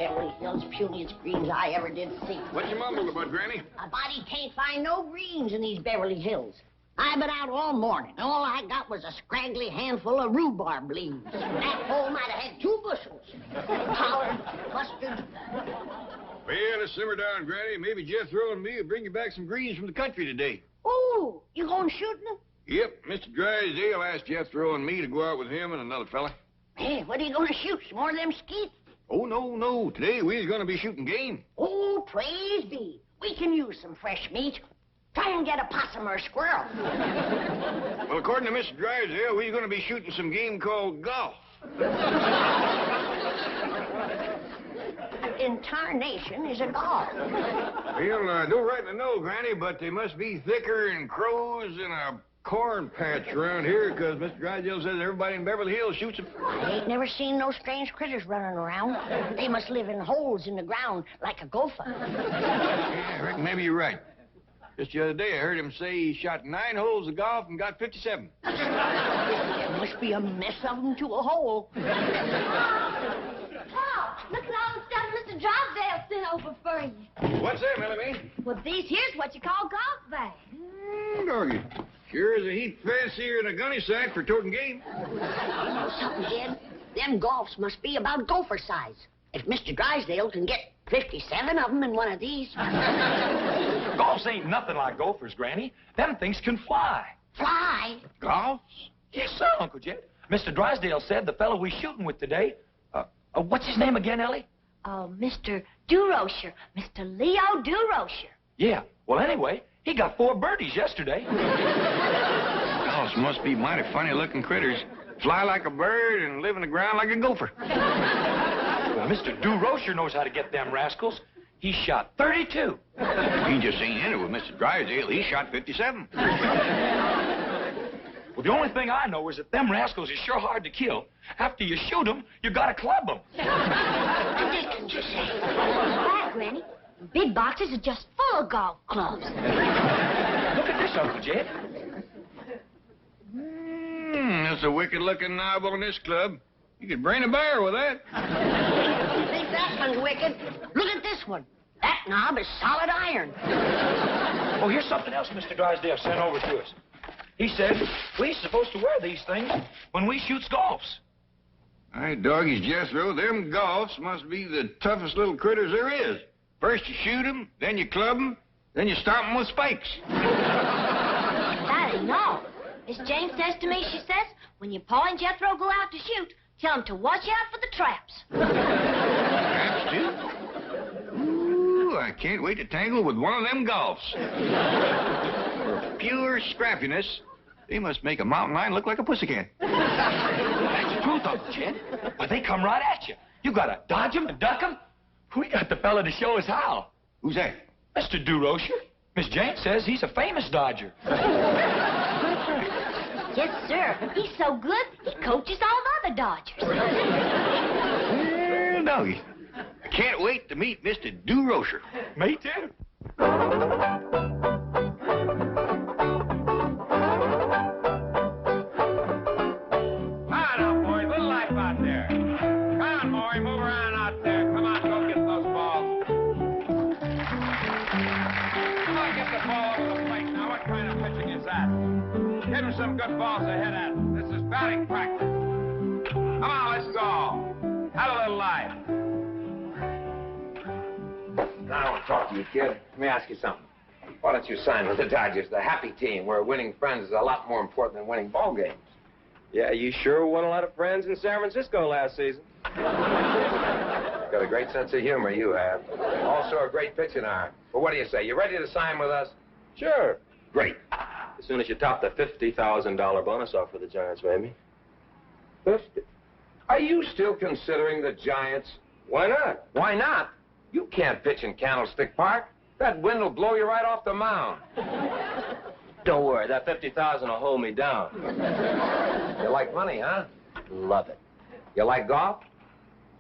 Beverly Hills puniest greens I ever did see. What you mumbled about, Granny? A body can't find no greens in these Beverly Hills. I've been out all morning. All I got was a scraggly handful of rhubarb leaves. That hole might have had 2 bushels. Collard, mustard. Well, to simmer down, Granny. Maybe Jethro and me will bring you back some greens from the country today. Oh, you going shooting? Yep, Mr. Drysdale asked Jethro and me to go out with him and another fella. Hey, what are you going to shoot? Some more of them skeet? Oh, no. Today we're going to be shooting game. Oh, praise be. We can use some fresh meat. Try and get a possum or a squirrel. Well, according to Mr. Drysdale, we're going to be shooting some game called golf. Intarnation is a golf. Well, I don't rightly know, Granny, but they must be thicker than crows in a corn patch around here, because Mr. Drysdale says everybody in Beverly Hills shoots them. I ain't never seen no strange critters running around. They must live in holes in the ground like a gopher. Yeah, I reckon maybe you're right. Just the other day, I heard him say he shot 9 holes of golf and got 57. There must be a mess of them to a hole. Paul, look at all the stuff Mr. Drysdale sent over for you. What's that, Melanie? Well, these here's what you call golf bags. Doggy. Sure is a heap fancier than a gunny sack for toting game. You know something, Jed? Them golfs must be about gopher size. If Mr. Drysdale can get 57 of them in one of these. Golfs ain't nothing like gophers, Granny. Them things can fly. Fly? Golfs? Yes, sir, Uncle Jed. Mr. Drysdale said the fellow we're shooting with today, what's his name again, Ellie? Mr. Durocher. Mr. Leo Durocher. Yeah, well, anyway, he got 4 birdies yesterday. Golfs must be mighty funny-looking critters. Fly like a bird and live in the ground like a gopher. Well, Mr. Durocher knows how to get them rascals. He shot 32. He just ain't in it with Mr. Drysdale. He shot 57. Well, the only thing I know is that them rascals are sure hard to kill. After you shoot them, you gotta club them. Dickens, you say? Right, Granny. The big boxes are just full of golf clubs. Look at this, Uncle Jed. That's a wicked-looking knob on this club. You could brain a bear with that. You think that one's wicked? Look at this one. That knob is solid iron. Oh, here's something else Mr. Drysdale sent over to us. He said we're supposed to wear these things when we shoots golfs. All right, doggies, Jethro, them golfs must be the toughest little critters there is. First you shoot them, then you club them, then you stomp them with spikes. That ain't all. Miss Jane says to me, she says, when your Pa and Jethro go out to shoot, tell them to watch out for the traps. Traps, too? Ooh, I can't wait to tangle with one of them golfs. For pure scrappiness, they must make a mountain lion look like a pussycat. That's the truth, Uncle Jed. But they come right at you. You gotta dodge them and duck them. We got the fella to show us how. Who's that? Mr. Durocher. Miss Jane says he's a famous dodger. Yes, sir. He's so good, he coaches all the other dodgers. Well, doggy, I can't wait to meet Mr. Durocher. Me too. Hi now, boys. Little life out there. Come on, Maury. Move around out there. Come on, go get those balls. Come on, get the ball over the plate. Now, what kind of pitching is that? Give him some good balls ahead at him. This is batting practice. Come on, let's go. Have a little life. I want to talk to you, kid. Let me ask you something. Why don't you sign with the Dodgers, the happy team, where winning friends is a lot more important than winning ball games? Yeah, you sure won a lot of friends in San Francisco last season. Got a great sense of humor, you have. Also a great pitching arm. Well, what do you say? You ready to sign with us? Sure. Great. As soon as you top the $50,000 bonus offer the Giants made me. 50. Are you still considering the Giants? Why not? Why not? You can't pitch in Candlestick Park. That wind will blow you right off the mound. Don't worry, that $50,000 will hold me down. You like money, huh? Love it. You like golf?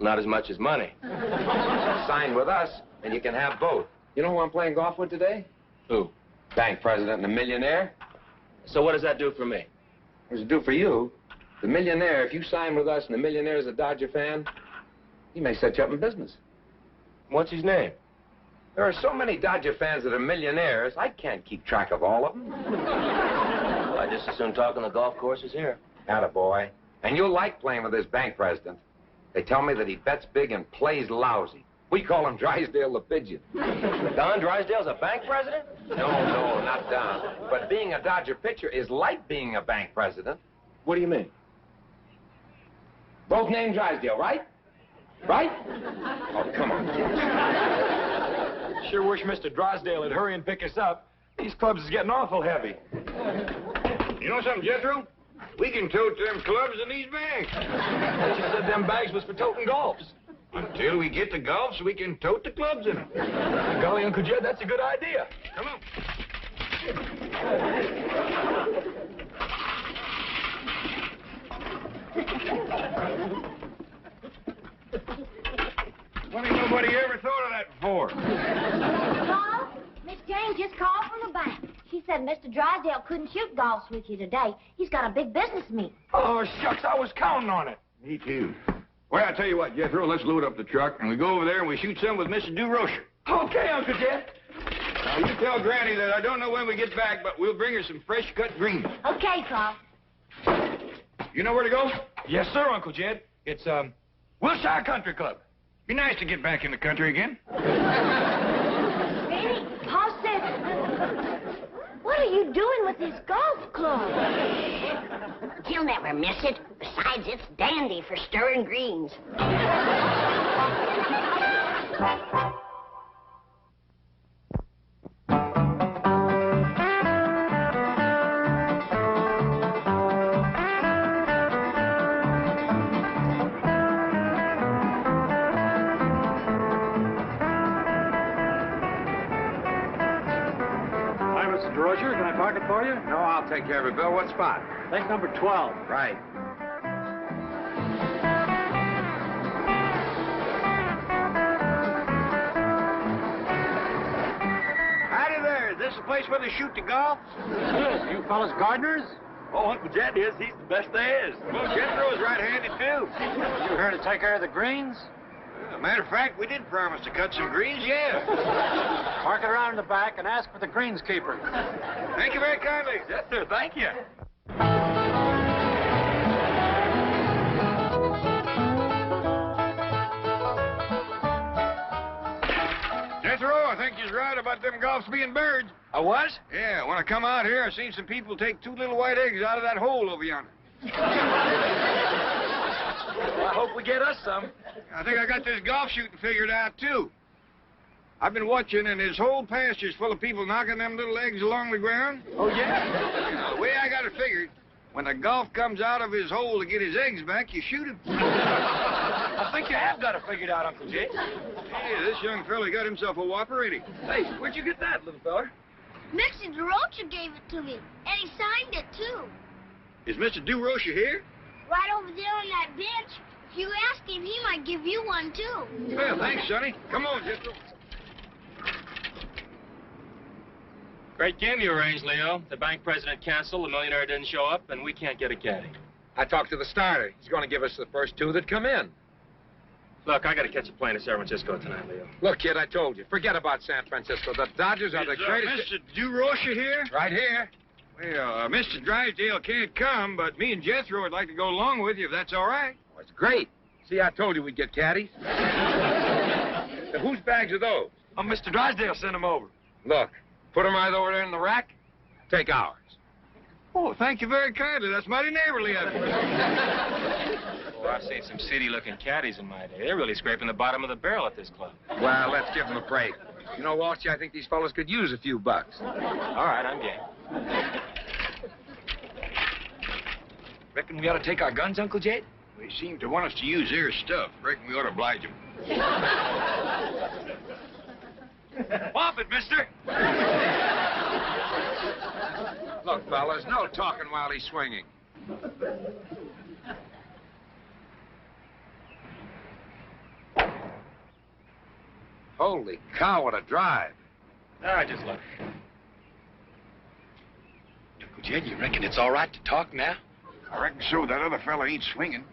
Not as much as money. Sign with us, and you can have both. You know who I'm playing golf with today? Who? Bank president and a millionaire. So what does that do for me? What does it do for you? The millionaire, if you sign with us and the millionaire is a Dodger fan, he may set you up in business. What's his name? There are so many Dodger fans that are millionaires, I can't keep track of all of them. I just as soon talk on the golf courses here. Attaboy. And you'll like playing with this bank president. They tell me that he bets big and plays lousy. We call him Drysdale the Pigeon. Don Drysdale's a bank president? No, not Don. But being a Dodger pitcher is like being a bank president. What do you mean? Both named Drysdale, right? Right? Oh, come on, kids. Sure wish Mr. Drysdale would hurry and pick us up. These clubs is getting awful heavy. You know something, Jethro? We can tote them clubs in these bags. You said them bags was for toting golfs. Until we get the golfs, we can tote the clubs in them. Golly, Uncle Jed, that's a good idea. Come on. What ain't nobody ever thought of that before? Paul, Miss Jane just called from the bank. She said Mr. Drysdale couldn't shoot golfs with you today. He's got a big business meeting. Oh, shucks, I was counting on it. Me too. Well, I tell you what, Jethro, let's load up the truck and we go over there and we shoot some with Mr. DeRocher. Okay, Uncle Jed. Now, you tell Granny that I don't know when we get back, but we'll bring her some fresh cut greens. Okay, Paul. You know where to go? Yes, sir, Uncle Jed. It's, Wilshire Country Club. Be nice to get back in the country again. Granny, Paul said, what are you doing with this golf club? He'll never miss it. Besides, it's dandy for stirring greens. DeRocher, can I park it for you? No, I'll take care of it, Bill. What spot? Bank number 12. Right. Howdy there. Is this the place where they shoot the golf? Yes, you fellas gardeners? Oh, Uncle Jed is. He's the best there is. Well, Jethro's right-handed, too. You here to take care of the greens? Matter of fact, we did promise to cut some greens, yeah. Park it around in the back and ask for the greenskeeper. Thank you very kindly. Yes, sir. Thank you. Jethro, I think you're right about them golfs being birds. I was? Yeah, when I come out here, I seen some people take 2 little white eggs out of that hole over yonder. Well, I hope we get us some. I think I got this golf shooting figured out, too. I've been watching, and this whole pasture's full of people knocking them little eggs along the ground. Oh, yeah? The way I got it figured, when a golf comes out of his hole to get his eggs back, you shoot him. I think you have got it figured out, Uncle Jed. Hey, this young fella got himself a whopper, ain't he? Hey, where'd you get that, little feller? Mr. DeRocher gave it to me, and he signed it, too. Is Mr. DeRocher here? Right over there on that bench. If you ask him, he might give you one, too. Well, thanks, Sonny. Come on, Jethro. Great game you arranged, Leo. The bank president canceled, the millionaire didn't show up, and we can't get a caddy. I talked to the starter. He's going to give us the first 2 that come in. Look, I got to catch a plane to San Francisco tonight, Leo. Look, kid, I told you. Forget about San Francisco. The Dodgers are the greatest... Mr. DeRocher here? Right here. Well, Mr. Drysdale can't come, but me and Jethro would like to go along with you, if that's all right. Oh, it's great. See, I told you we'd get caddies. Now, whose bags are those? Oh, Mr. Drysdale sent them over. Look, put them right over there in the rack. Take ours. Oh, thank you very kindly. That's mighty neighborly of you. Oh, I've seen some seedy-looking caddies in my day. They're really scraping the bottom of the barrel at this club. Well, let's give them a break. You know, Walshy, I think these fellas could use a few bucks. All right, I'm game. Reckon we ought to take our guns, Uncle Jed? They seem to want us to use their stuff. Reckon we ought to oblige them. Whop it, mister. Look, fellas, no talking while he's swinging. Holy cow, what a drive. I just love it. Uncle Jed, you reckon it's all right to talk now? I reckon so. That other fella ain't swinging.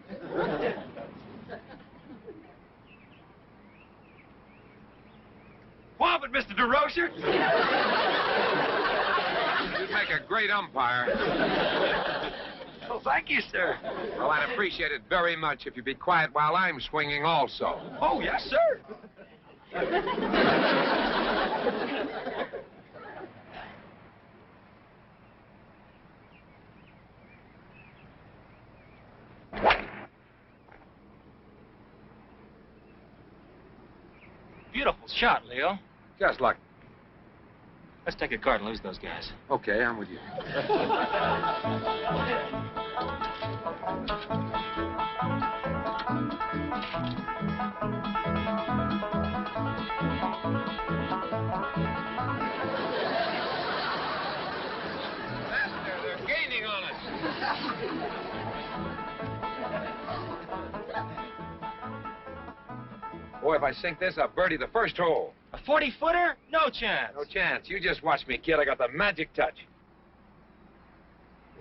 DeRocher? You'd make a great umpire. Well, thank you, sir. Well, I'd appreciate it very much if you'd be quiet while I'm swinging also. Oh, yes, sir. Beautiful shot, Leo. Just luck. Let's take a card and lose those guys. Okay, I'm with you. They're gaining on us. Boy, if I sink this, I'll birdie the first hole. A 40-footer? No chance. No chance. You just watch me, kid. I got the magic touch.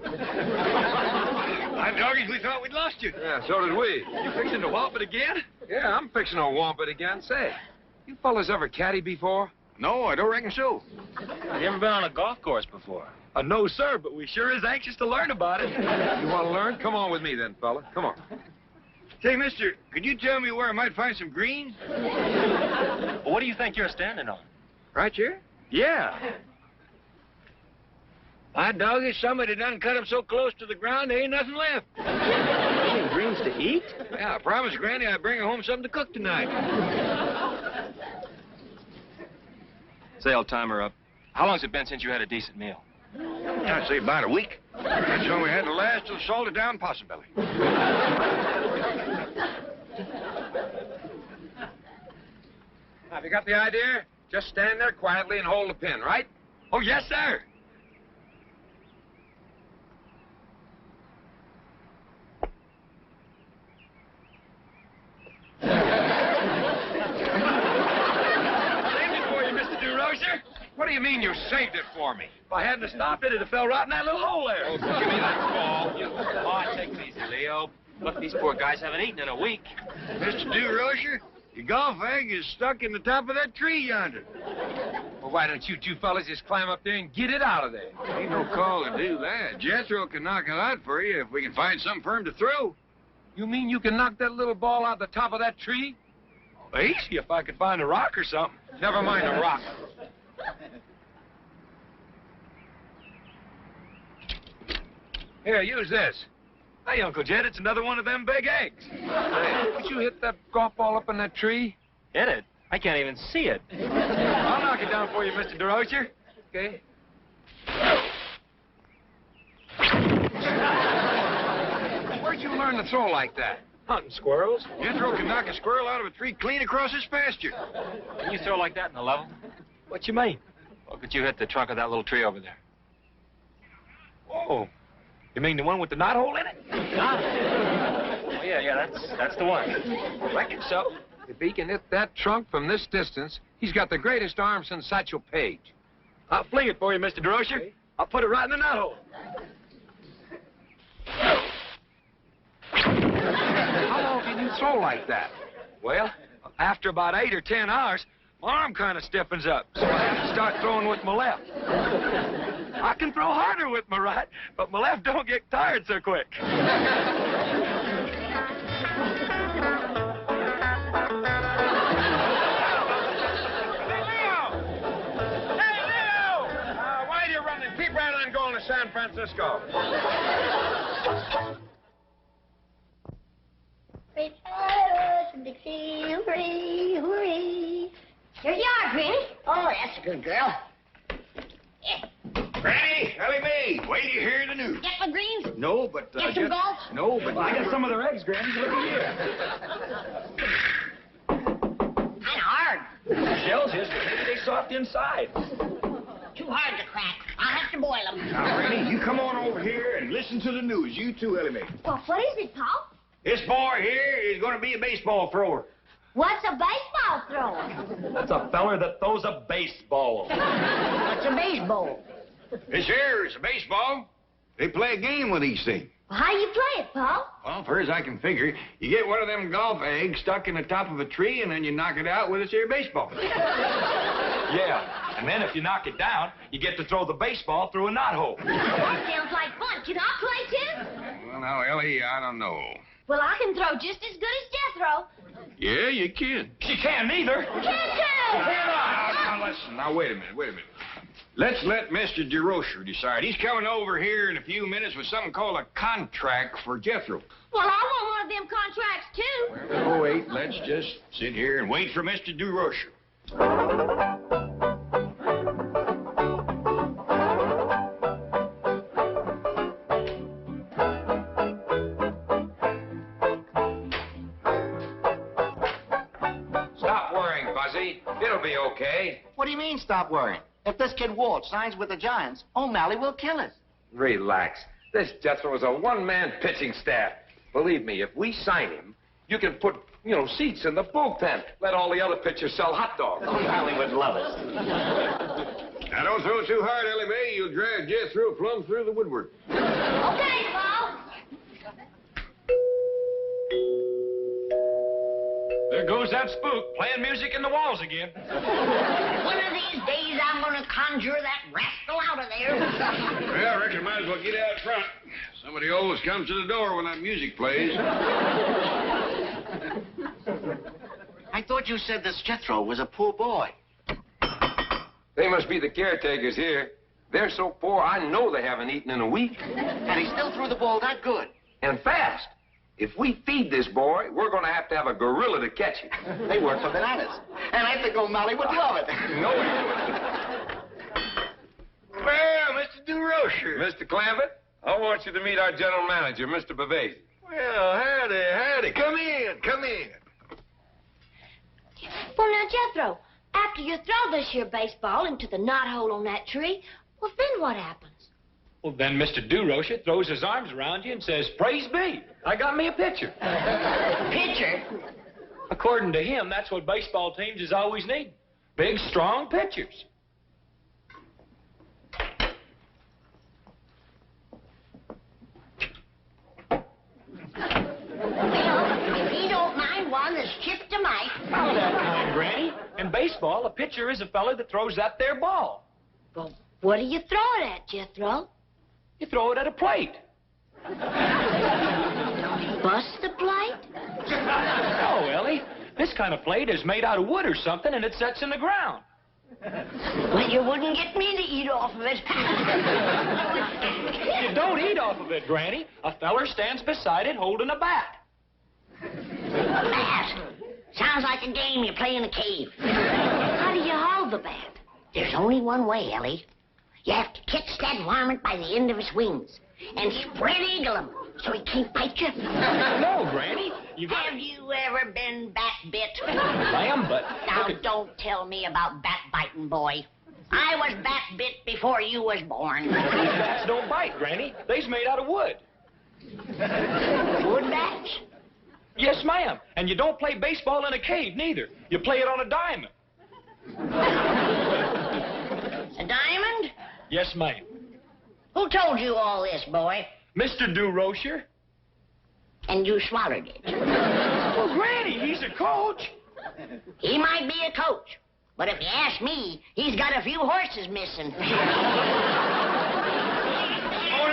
I'm doggies, we thought we'd lost you. Yeah, so did we. You fixing to whomp it again? Yeah, I'm fixing to whomp it again. Say, you fellas ever caddy before? No, I don't reckon so. Have you ever been on a golf course before? No, sir, but we sure is anxious to learn about it. You want to learn? Come on with me then, fella. Come on. Say, mister, could you tell me where I might find some greens? Well, what do you think you're standing on? Right here? Yeah. My doggies, somebody done cut them so close to the ground there ain't nothing left. Any greens to eat? Yeah, I promised Granny I'd bring her home something to cook tonight. Say, old timer up. How long's it been since you had a decent meal? I'd say about a week. That's when we had the last of the salted down possibility. Now, have you got the idea? Just stand there quietly and hold the pin, right? Oh, yes, sir. Saved it for you, Mr. DeRocher. What do you mean you saved it for me? If I hadn't stopped it, it'd have fell right in that little hole there. Oh, give me that ball. Oh, take it easy, Leo. Look, these poor guys haven't eaten in a week. Mr. DeRocher, your golf egg is stuck in the top of that tree yonder. Well, why don't you two fellas just climb up there and get it out of there? Ain't no call to do that. Jethro can knock it out for you if we can find something for him to throw. You mean you can knock that little ball out the top of that tree? Easy if I could find a rock or something. Never mind a rock. Here, use this. Hey, Uncle Jed, it's another one of them big eggs. Hey, would you hit that golf ball up in that tree? Hit it? I can't even see it. I'll knock it down for you, Mr. DeRocher. Okay. Where'd you learn to throw like that? Hunting squirrels. Jethro can knock a squirrel out of a tree clean across his pasture. Can you throw like that in the level? What you mean? Or could you hit the trunk of that little tree over there? Whoa. You mean the one with the knothole in it? Got it. Oh, yeah, that's the one. Reckon so. If he can hit that trunk from this distance, he's got the greatest arm since Satchel Paige. I'll fling it for you, Mr. DeRocher. Okay. I'll put it right in the knothole. How long can you throw like that? Well, after about 8 or 10 hours, my arm kind of stiffens up, so I have to start throwing with my left. I can throw harder with my right, but my left don't get tired so quick. Hey, Leo! Hey, Leo! Why are you running? Keep right on going to San Francisco. Dixie, hooray, hooray. Here you are, Granny. Oh, that's a good girl. Granny, Ellie Mae, wait till you hear the news. Get my greens? No, but... Get some golf? No, but... Well, I got some of their eggs, Granny. Look at here. Kind of hard. Shells is, but maybe they soft inside. Too hard to crack. I'll have to boil them. Now, Granny, you come on over here and listen to the news. You too, Ellie Mae. Well, what is it, Pa? This boy here is going to be a baseball thrower. What's a baseball thrower? That's a feller that throws a baseball. What's a baseball? This here is a baseball. They play a game with these things. Well, how do you play it, Pa? Well, far as I can figure, you get one of them golf eggs stuck in the top of a tree, and then you knock it out with this here baseball. Yeah, and then if you knock it down, you get to throw the baseball through a knothole. That sounds like fun. Can I play, too? Well, now, Ellie, I don't know. Well, I can throw just as good as Jethro. Yeah, you can. She can't neither. Can too! Now, listen. Now, wait a minute. Let's let Mr. DeRocher decide. He's coming over here in a few minutes with something called a contract for Jethro. Well, I want one of them contracts, too. Oh, wait, let's just sit here and wait for Mr. DeRocher. Stop worrying, Buzzy. It'll be okay. What do you mean, stop worrying? If this kid Walt signs with the Giants, O'Malley will kill us. Relax. This Jethro is a one-man pitching staff. Believe me, if we sign him, you can put, seats in the bullpen. Let all the other pitchers sell hot dogs. O'Malley would love us. Now, don't throw too hard, Ellie Mae. You'll drag Jethro plumb through the woodwork. Okay, Paul. There goes that spook playing music in the walls again. One of these days, I'm going to conjure that rascal out of there. Well, I reckon might as well get out front. Somebody always comes to the door when that music plays. I thought you said this Jethro was a poor boy. They must be the caretakers here. They're so poor, I know they haven't eaten in a week. And he still threw the ball that good. And fast. If we feed this boy, we're going to have a gorilla to catch him. They work for bananas. And I think O'Malley would love it. No, he wouldn't. Well, Mr. DeRocher. Mr. Clampett, I want you to meet our general manager, Mr. Bavasi. Well, howdy. Come in. Well, now, Jethro, after you throw this here baseball into the knothole on that tree, well, then what happens? Well, then Mr. DeRocher throws his arms around you and says, "Praise be, I got me a pitcher." Pitcher? According to him, that's what baseball teams is always need. Big, strong pitchers. Well, if he don't mind one that's chipped to mice. How that kind, Granny? In baseball, a pitcher is a fella that throws that there ball. Well, what do you throw it at, Jethro? You throw it at a plate. Bust the plate? No, Ellie. This kind of plate is made out of wood or something, and it sets in the ground. Well, you wouldn't get me to eat off of it. You don't eat off of it, Granny. A feller stands beside it holding a bat. Bat? Sounds like a game you play in a cave. How do you hold the bat? There's only one way, Ellie. You have to catch that varmint by the end of his wings and spread eagle him so he can't bite you. No, Granny. Have you ever been bat bit? Lamb, but... Now, don't tell me about bat biting, boy. I was bat bit before you was born. These bats don't bite, Granny. They's made out of wood. Wood bats? Yes, ma'am. And you don't play baseball in a cave, neither. You play it on a diamond. A diamond? Yes, ma'am. Who told you all this, boy? Mr. DeRocher? And you swallowed it. Well, Granny, he's a coach. He might be a coach, but if you ask me, he's got a few horses missing. Going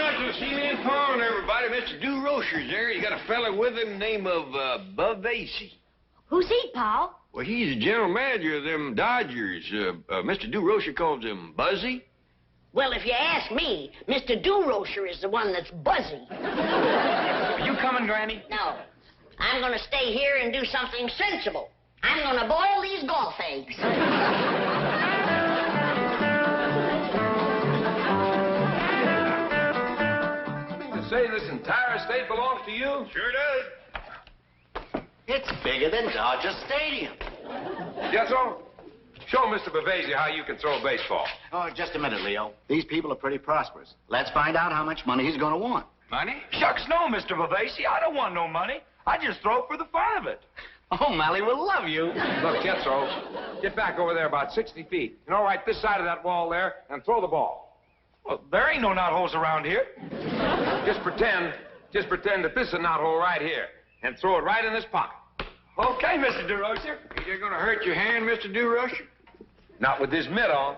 out to the cement pond, everybody. Mr. DeRocher's there. You got a fella with him named Bavasi. Who's he, Paul? Well, he's the general manager of them Dodgers. Mr. DeRocher calls him Buzzy. Well, if you ask me, Mr. DeRocher is the one that's buzzy. Are you coming, Granny? No. I'm going to stay here and do something sensible. I'm going to boil these golf eggs. To say this entire estate belongs to you? Sure does. It's bigger than Dodger Stadium. Jethro, show Mr. Bavasi how you can throw a baseball. Oh, just a minute, Leo. These people are pretty prosperous. Let's find out how much money he's going to want. Money? Shucks no, Mr. Bavasi. I don't want no money. I just throw it for the fun of it. O'Malley will love you. Look, Jethro, get back over there about 60 feet. Right this side of that wall there, and throw the ball. Well, there ain't no knotholes around here. Just pretend that this is a knothole right here, and throw it right in this pocket. Okay, Mr. DeRocher. You're going to hurt your hand, Mr. DeRocher? Not with this mitt on.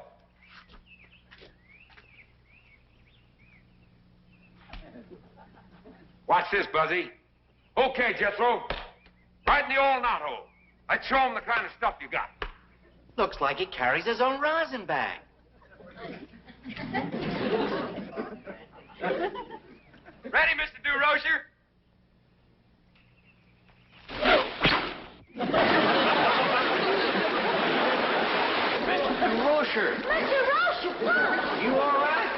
Watch this, Buzzy. Okay, Jethro. Right in the all-knot hole. Let's show him the kind of stuff you got. Looks like he carries his own rosin bag. Ready, Mr. DeRocher? Mr. DeRocher. Mr. Rocher, You all right?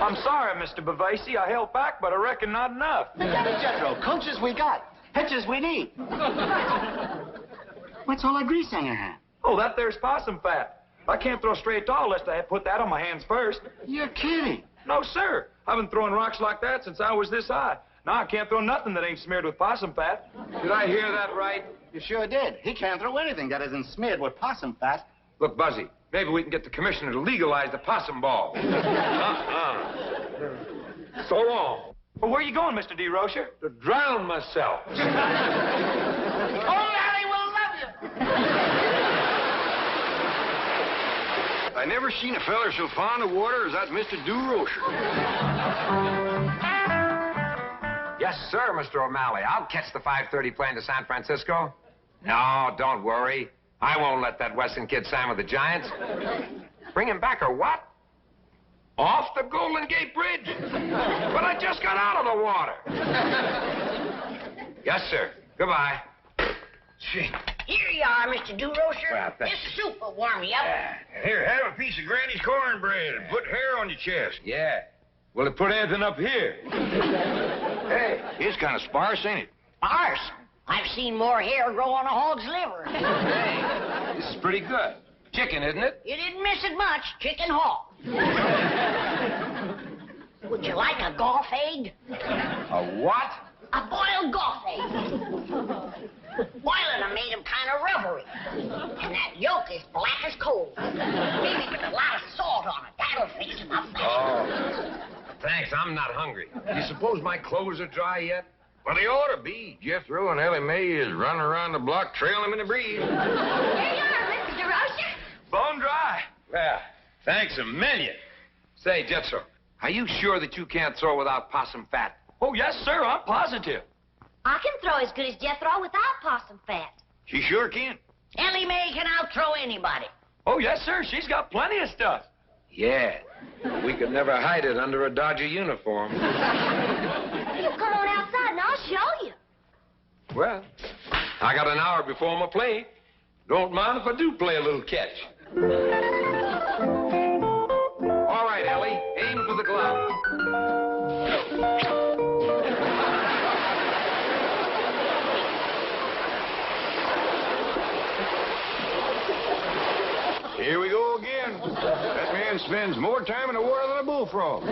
I'm sorry, Mr. Bavasi. I held back, but I reckon not enough. Jethro, coaches we got. Pitches we need. What's all that grease on your hand? Oh, that there's possum fat. I can't throw straight tall unless I put that on my hands first. You're kidding. No, sir. I've been throwing rocks like that since I was this high. Now I can't throw nothing that ain't smeared with possum fat. Did I hear that right? You sure did. He can't throw anything that isn't smeared with possum fat. Look, Buzzy, maybe we can get the commissioner to legalize the possum ball. So long. Well, where are you going, Mr. DeRocher? To drown myself. Oh, Larry will love you. I never seen a feller so fond of water as that Mr. DeRocher. Yes, sir, Mr. O'Malley. I'll catch the 5:30 plane to San Francisco. No, don't worry. I won't let that Weston kid sign with the Giants. Bring him back or what? Off the Golden Gate Bridge? But I just got out of the water. Yes, sir. Goodbye. Gee. Here you are, Mr. DeRocher. Well, thanks. This soup will warm you up. Here, have a piece of Granny's cornbread and put hair on your chest. Yeah. Will it put anything up here? Hey, it's kind of sparse, ain't it? Arse. I've seen more hair grow on a hog's liver. Hey, this is pretty good. Chicken, isn't it? You didn't miss it much. Chicken hog. Would you like a golf egg? A what? A boiled golf egg. Boiling them made them kind of rubbery. And that yolk is black as coal. Maybe put a lot of salt on it. That'll fix them up. Oh. Thanks, I'm not hungry. You suppose my clothes are dry yet? Well, they ought to be. Jethro and Ellie Mae is running around the block trailing them in the breeze. Here you are, Mr. DeRocher. Bone dry. Yeah. Thanks a million. Say, Jethro, are you sure that you can't throw without possum fat? Oh, yes, sir. I'm positive. I can throw as good as Jethro without possum fat. She sure can. Ellie Mae can out-throw anybody. Oh, yes, sir. She's got plenty of stuff. Yeah. We could never hide it under a Dodger uniform. You come on outside and I'll show you. Well, I got an hour before my play. Don't mind if I do play a little catch. All right, Ellie. Aim for the glove. Here we go again. That man spends more time in the water than a bullfrog.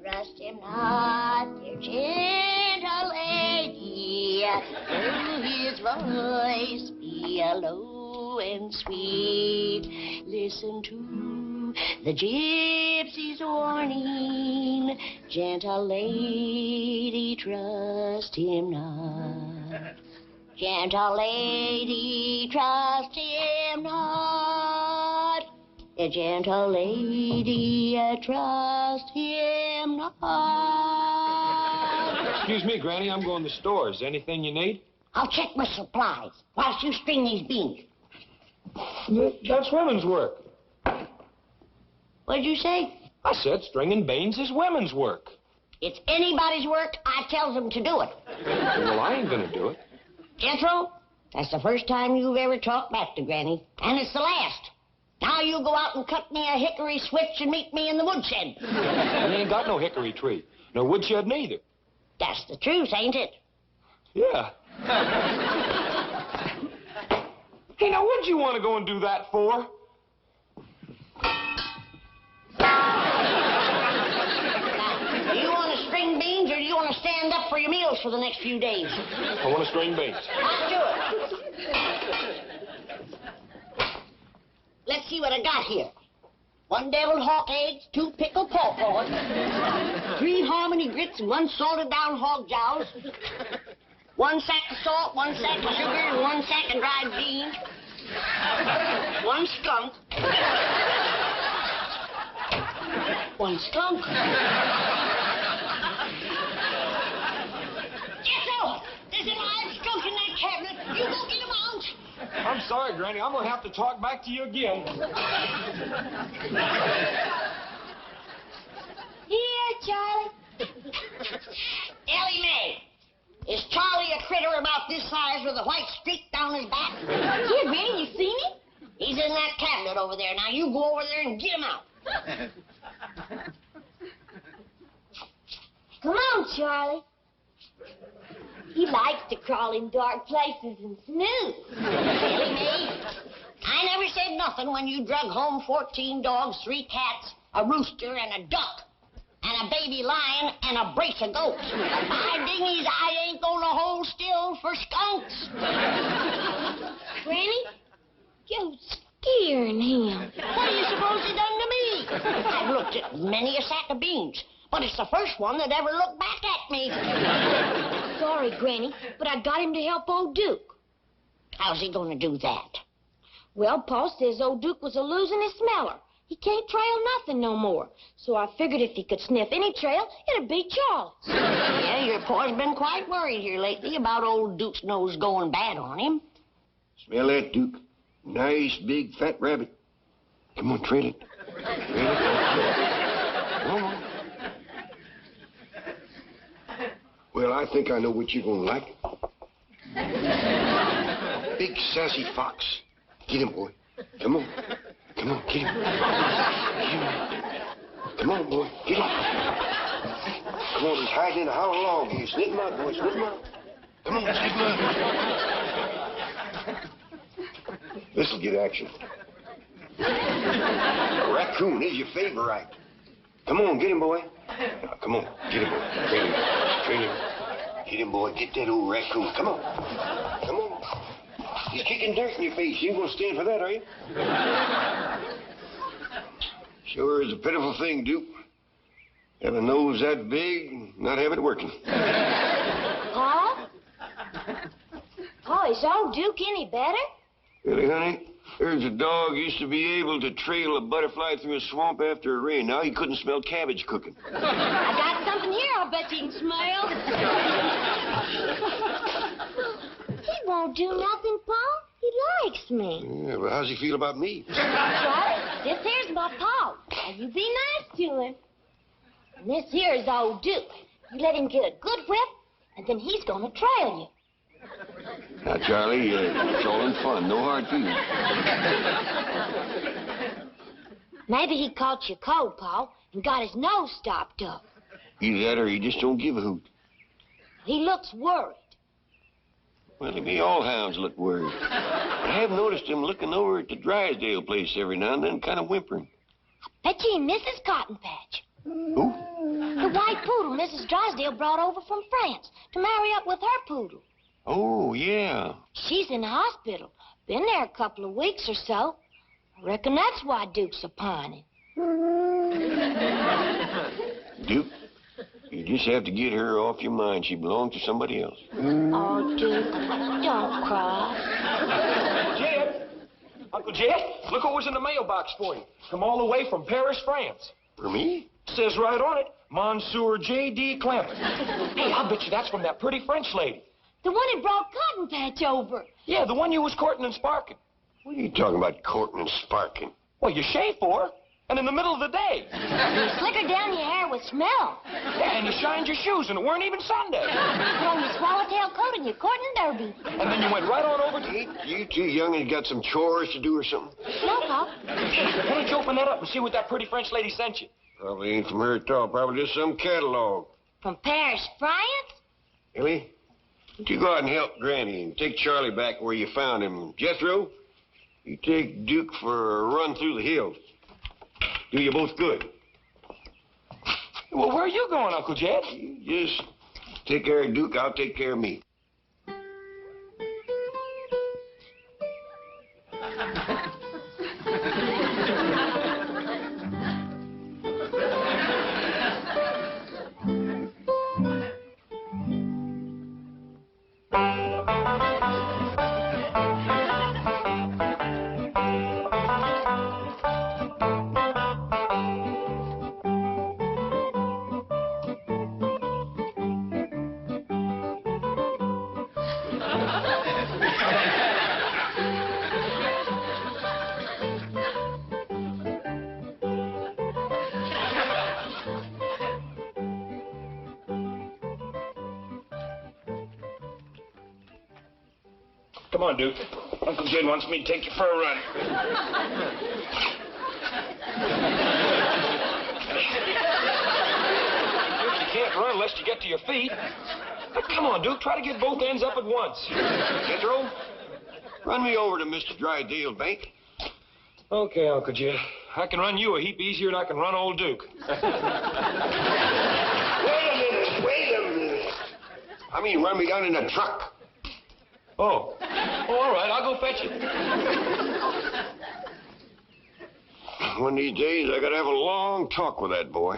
Trust him not, dear gentle lady. Through his voice be low and sweet. Listen to the gypsy's warning. Gentle lady, trust him not. Gentle lady, trust him not. A gentle lady, trust him not. Excuse me, Granny. I'm going to the store. Is there anything you need? I'll check my supplies whilst you string these beans. That's women's work. What'd you say? I said stringing beans is women's work. It's anybody's work. I tells them to do it. Well, I ain't gonna do it. Jethro, that's the first time you've ever talked back to Granny, and it's the last. Now you go out and cut me a hickory switch and meet me in the woodshed. We ain't got no hickory tree. No woodshed neither. That's the truth, ain't it? Yeah. Hey, now what'd you want to go and do that for? Do you want to string beans or do you want to stand up for your meals for the next few days? I want to string beans. Let's do it. Let's see what I got here. 1 deviled hawk eggs, 2 pickled pawpaws, 3 harmony grits, and 1 salted down hog jowls, 1 sack of salt, 1 sack of sugar, and 1 sack of dried beans, 1 skunk. 1 skunk. Jethro, there's a live skunk in that cabinet. You go get him out. I'm sorry, Granny. I'm going to have to talk back to you again. Here, Charlie. Ellie Mae, is Charlie a critter about this size with a white streak down his back? Here, Granny, you see me? He's in that cabinet over there. Now you go over there and get him out. Come on, Charlie. He likes to crawl in dark places and snooze. Ellie Mae, I never said nothing when you drug home 14 dogs, 3 cats, a rooster, and a duck, and a baby lion, and a brace of goats. My dingies, I ain't gonna hold still for skunks. Granny, you're scaring him. What do you suppose he done to me? I've looked at many a sack of beans, but it's the first one that ever looked back at me. Sorry, Granny, but I got him to help old Duke. How's he gonna do that? Well, Pa says old Duke was a-losing his smeller. He can't trail nothing no more. So I figured if he could sniff any trail, it'd be Charlie's. Yeah, your pa's been quite worried here lately about old Duke's nose going bad on him. Smell that, Duke. Nice, big, fat rabbit. Come on, trail it. Trail it. Come on. Well, I think I know what you're gonna like. Big, sassy fox. Get him, boy. Come on. Come on, get him. Get him. Come on, boy. Get him. Come on, he's hiding in a hollow log here. Snip him out, boy. Snip him out. Come on, snip him out. This'll get action. A raccoon is your favorite. Come on, get him, boy. Now, come on, get him, boy. Train him. Train him. Get him, boy. Get that old raccoon. Come on. Come on. He's kicking dirt in your face. You ain't gonna stand for that, are you? Sure is a pitiful thing, Duke. Have a nose that big and not have it working. Pa? Pa, is old Duke any better? Really, honey? There's a dog used to be able to trail a butterfly through a swamp after a rain. Now he couldn't smell cabbage cooking. I got something here I'll bet you can smell. He won't do nothing, Pa. He likes me. Yeah, but how's he feel about me? Charlie, this here's my Pa. Now, you be nice to him. And this here is old Duke. You let him get a good whip, and then he's gonna trail you. Now, Charlie, it's all in fun. No hard feelings. Maybe he caught you cold, Pa, and got his nose stopped up. Either that or he just don't give a hoot. He looks worried. Well, maybe all hounds look worried. I have noticed him looking over at the Drysdale place every now and then, kind of whimpering. Bet you he misses Cotton Patch. Who? The white poodle Mrs. Drysdale brought over from France to marry up with her poodle. Oh, yeah. She's in the hospital. Been there a couple of weeks or so. I reckon that's why Duke's a pining. Duke, you just have to get her off your mind. She belongs to somebody else. Oh, Duke, don't cry. Jed! Uncle Jed, look what was in the mailbox for you. Come all the way from Paris, France. For me? Says right on it, Monsieur J.D. Clampett. Hey, I'll bet you that's from that pretty French lady. The one that brought Cotton Patch over. Yeah, the one you was courting and sparking. What are you talking about, courting and sparking? Well, you shaved for her. And in the middle of the day. You slickered down your hair with smell. Yeah, and you shined your shoes, and it weren't even Sunday. You put on your swallowtail coat and your courting derby. And then you went right on over to... Ain't you too young and got some chores to do or something? No, Pop. Why don't you open that up and see what that pretty French lady sent you? Probably ain't from her at all. Probably just some catalog. From Paris, France? Ellie, why don't you go out and help Granny and take Charlie back where you found him? Jethro, you take Duke for a run through the hills. Do you both good. Well, where are you going, Uncle Jed? You just take care of Duke, I'll take care of me. Come on, Duke. Uncle Jed wants me to take you for a run. Duke, you can't run unless you get to your feet. But come on, Duke. Try to get both ends up at once. Jethro, run me over to Mr. Drydale's bank. Okay, Uncle Jed. I can run you a heap easier than I can run old Duke. Wait a minute. I mean, run me down in a truck. Oh, all right. I'll go fetch it. One of these days, I gotta have a long talk with that boy.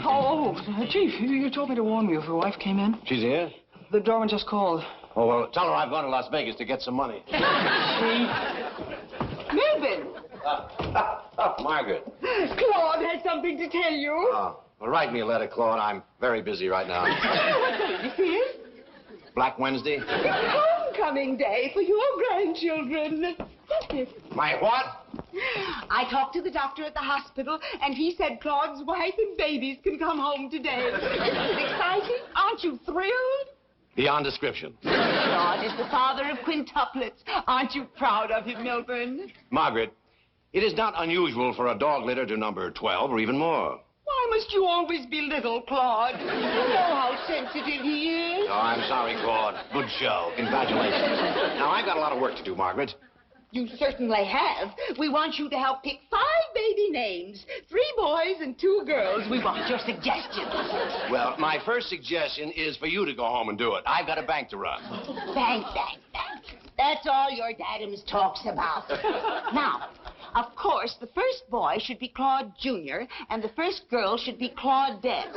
Oh, Chief, you told me to warn you if your wife came in. She's here? The doorman just called. Oh, well, tell her I've gone to Las Vegas to get some money. Melvin! Margaret. Claude has something to tell you. Oh, well, write me a letter, Claude. I'm very busy right now. What day is it? Black Wednesday? It's homecoming day for your grandchildren. My what? I talked to the doctor at the hospital, and he said Claude's wife and babies can come home today. Isn't it exciting? Aren't you thrilled? Beyond description. Claude is the father of quintuplets. Aren't you proud of him, Milburn? Margaret, it is not unusual for a dog litter to number 12 or even more. Why must you always belittle Claude? You know how sensitive he is. Oh, I'm sorry, Claude. Good show. Congratulations. Now, I've got a lot of work to do, Margaret. You certainly have. We want you to help pick 5 baby names. 3 boys and 2 girls. We want your suggestions. Well, my first suggestion is for you to go home and do it. I've got a bank to run. Bank. That's all your dadums talks about. Now, of course, the first boy should be Claude Jr., and the first girl should be Claudette.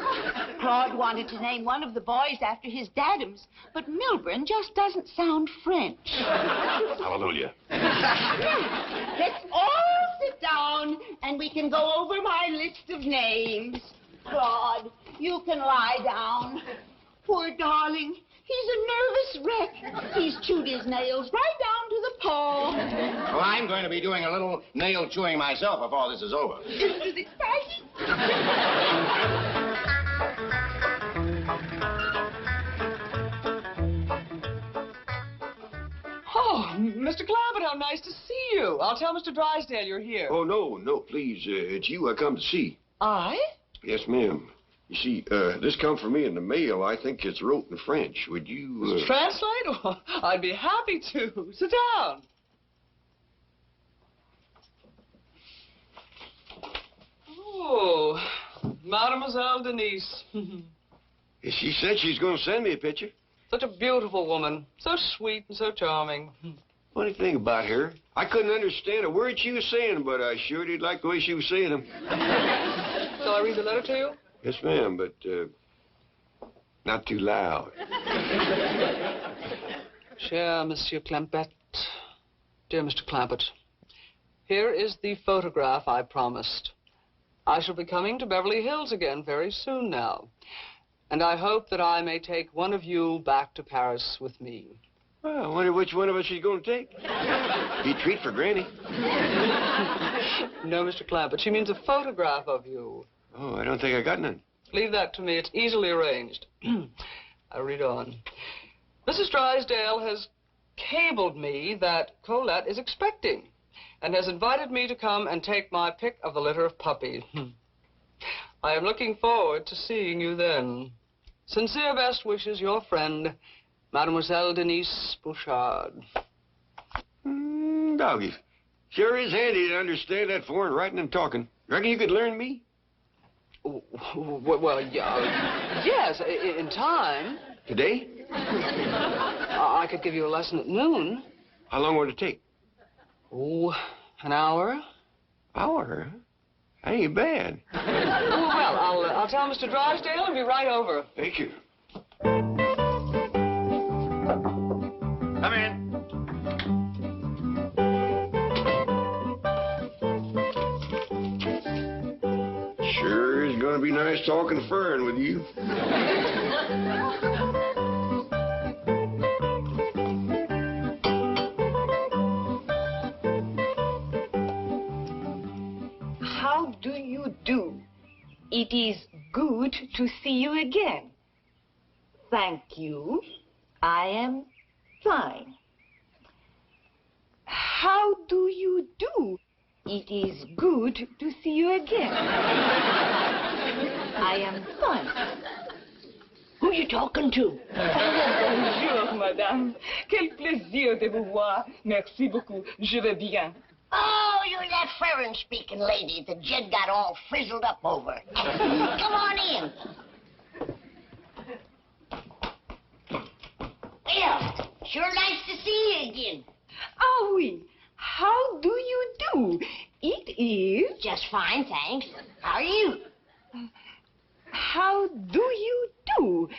Claude wanted to name one of the boys after his dadums, but Milburn just doesn't sound French. Hallelujah. Let's all sit down, and we can go over my list of names. Claude, you can lie down. Poor darling. He's a nervous wreck. He's chewed his nails right down to the paw. Well, I'm going to be doing a little nail chewing myself before this is over. Isn't it exciting? Oh, Mr. Clampett, how nice to see you. I'll tell Mr. Drysdale you're here. Oh, no, please. It's you I come to see. I? Yes, ma'am. You see, this come for me in the mail. I think it's wrote in French. Would you, Translate? Oh, I'd be happy to. Sit down. Oh, Mademoiselle Denise. She said she's going to send me a picture. Such a beautiful woman. So sweet and so charming. Funny thing about her, I couldn't understand a word she was saying, but I sure did like the way she was saying them. Shall I read the letter to you? Yes, ma'am, but not too loud. Cher Monsieur Clampett, dear Mr. Clampett, here is the photograph I promised. I shall be coming to Beverly Hills again very soon now. And I hope that I may take one of you back to Paris with me. Well, I wonder which one of us she's going to take. Be a treat for Granny. No, Mr. Clampett. She means a photograph of you. Oh, I don't think I got none. Leave that to me. It's easily arranged. I read on. Mrs. Drysdale has cabled me that Colette is expecting and has invited me to come and take my pick of the litter of puppies. I am looking forward to seeing you then. Sincere best wishes, your friend, Mademoiselle Denise Bouchard. Doggies. Sure is handy to understand that foreign writing and talking. Reckon you could learn me? Well, yeah, yes, in time. Today? I could give you a lesson at noon. How long would it take? Oh, an hour. Hour? That ain't bad. Well, I'll tell Mr. Drysdale and be right over. Thank you. Come in. Sure is going to be nice talking Fern with you. How do you do? It is good to see you again. Thank you. I am fine. How do you do? It is good to see you again. I am fine. Who you talking to? Bonjour, madame. Quel plaisir de vous voir. Merci beaucoup. Je vais bien. Oh, you're that foreign-speaking lady that Jed got all frizzled up over. Come on in. Yeah, sure nice to see you again. Ah oui. How do you do? It is... Just fine, thanks. How are you? How do you do?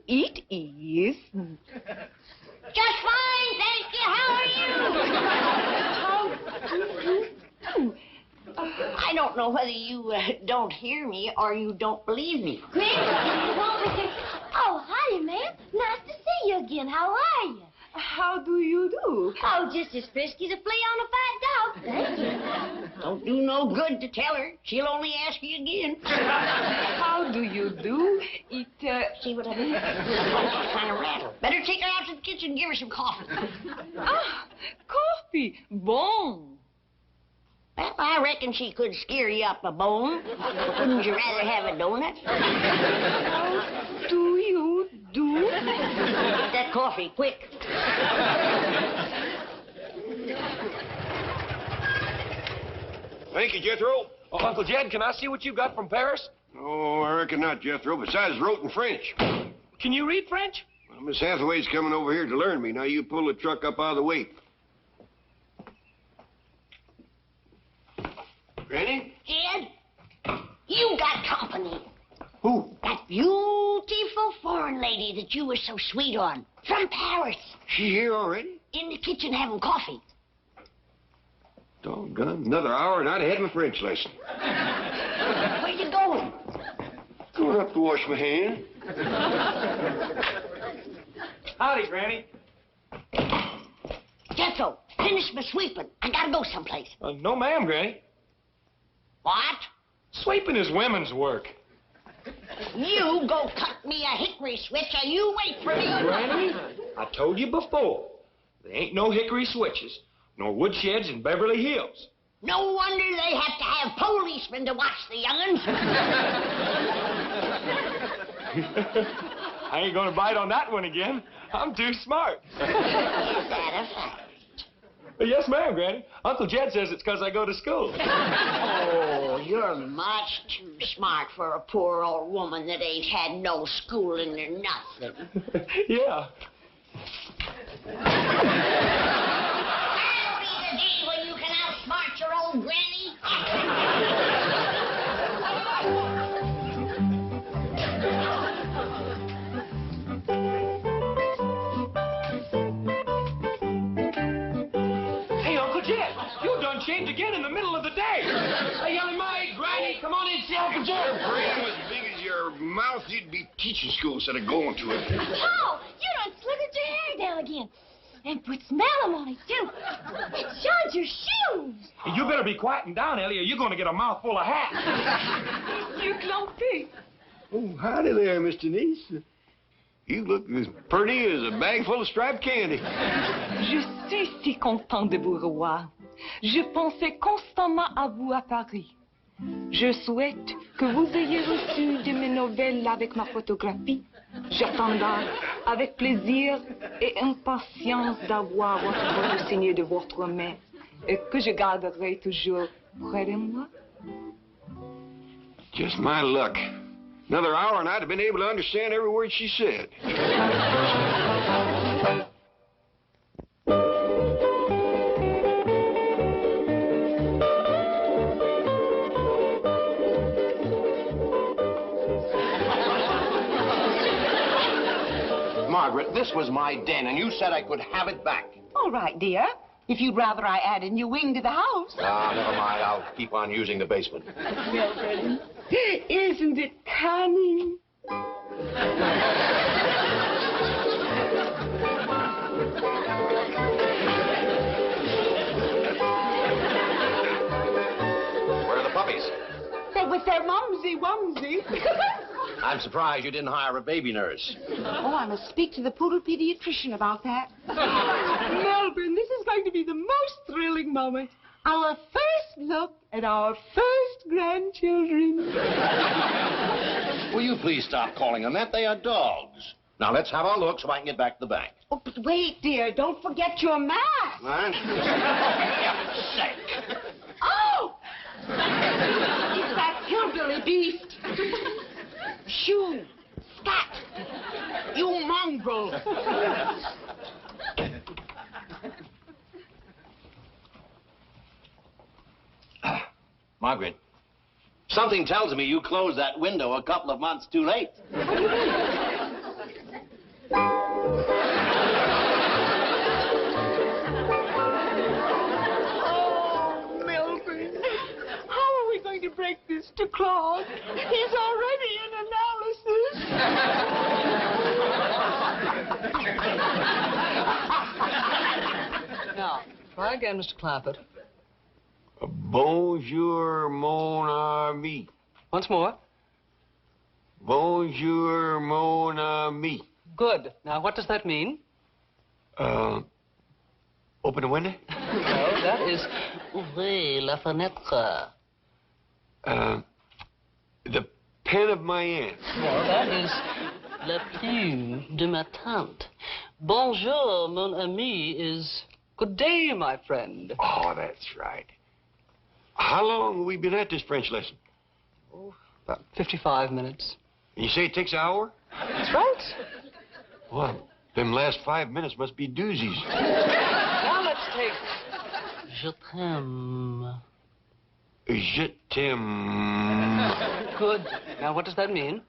It is... Just fine, thank you. How are you? How do you do? I don't know whether you don't hear me or you don't believe me. Oh, howdy, ma'am. Nice to see you again. How are you? How do you do? Oh, just as frisky as a flea on a fat dog. Thank you. Don't do no good to tell her. She'll only ask you again. How do you do? It, See what I mean? She's kind of rattled. Better take her out to the kitchen and give her some coffee. Ah, coffee. Bon. Well, I reckon she could scare you up a bone. Wouldn't you rather have a donut? How do you do? Get that coffee, quick. Thank you, Jethro. Oh, Uncle Jed, can I see what you got from Paris? Oh, I reckon not, Jethro. Besides, wrote in French. Can you read French? Well, Miss Hathaway's coming over here to learn me. Now, you pull the truck up out of the way. Granny? Jed, you got company. Who? That beautiful foreign lady that you were so sweet on. From Paris. She here already? In the kitchen having coffee. Doggone. Another hour and I'd have had my French lesson. Where you going? Going up to wash my hands. Howdy, Granny. Jethro, finish my sweeping. I gotta go someplace. No, ma'am, Granny. What? Sweeping is women's work. You go cut me a hickory switch and you wait for me. Granny, I told you before, there ain't no hickory switches, nor woodsheds in Beverly Hills. No wonder they have to have policemen to watch the young'uns. I ain't gonna bite on that one again. I'm too smart. Is that a fact? Yes, ma'am, Granny. Uncle Jed says it's because I go to school. Oh, you're much too smart for a poor old woman that ain't had no schooling or nothing. Yeah. That'll be the day when you can outsmart your old granny. Changed again in the middle of the day. Hey, young maid, Granny, come on in, see Uncle Jed. Your brain was as big as your your mouth, you'd be teaching school instead of going to it. Paul, you done slithered your hair down again. And put smell on it, too. It shines your shoes. You better be quieting down, Ellie, or you're going to get a mouthful of hat. You Clampetts. Oh, howdy there, Miss Denise. You look as pretty as a bag full of striped candy. Je suis si content de vous revoir. Je pensais constamment à vous à Paris. Je souhaite que vous ayez reçu de mes nouvelles avec ma photographie. J'attendrai avec plaisir et impatience d'avoir votre photo signée de votre main et que je garderai toujours près de moi. Just my luck. Another hour and I'd have been able to understand every word she said. Margaret, this was my den, and you said I could have it back. All right, dear. If you'd rather I add a new wing to the house. Ah, never mind. I'll keep on using the basement. Mildred, isn't it cunning? Where are the puppies? They're with their mumsy-wumsy. I'm surprised you didn't hire a baby nurse. Oh, I must speak to the poodle pediatrician about that. Melbourne, this is going to be the most thrilling moment. Our first look at our first grandchildren. Will you please stop calling them that? They are dogs. Now, let's have our look so I can get back to the bank. Oh, but wait, dear. Don't forget your mask. What? Sake. Oh! It's that hillbilly beast. Shoo! Scat! You mongrel! Margaret, something tells me you closed that window a couple of months too late. Oh, Milton, how are we going to break this to Claude? He's already in analysis. Now, try again, Mr. Clampett. Bonjour, mon ami. Once more. Bonjour, mon ami. Good. Now, what does that mean? Open the window? No, that is... Ouvrez la fenêtre. The pen of my aunt. No, that is... La plume de ma tante. Bonjour, mon ami is... Good day, my friend. Oh, that's right. How long have we been at this French lesson? Oh, about 55 minutes. And you say it takes an hour? That's right. Well, them last 5 minutes must be doozies. Now let's take... Je t'aime. Je t'aime. Good. Now, what does that mean?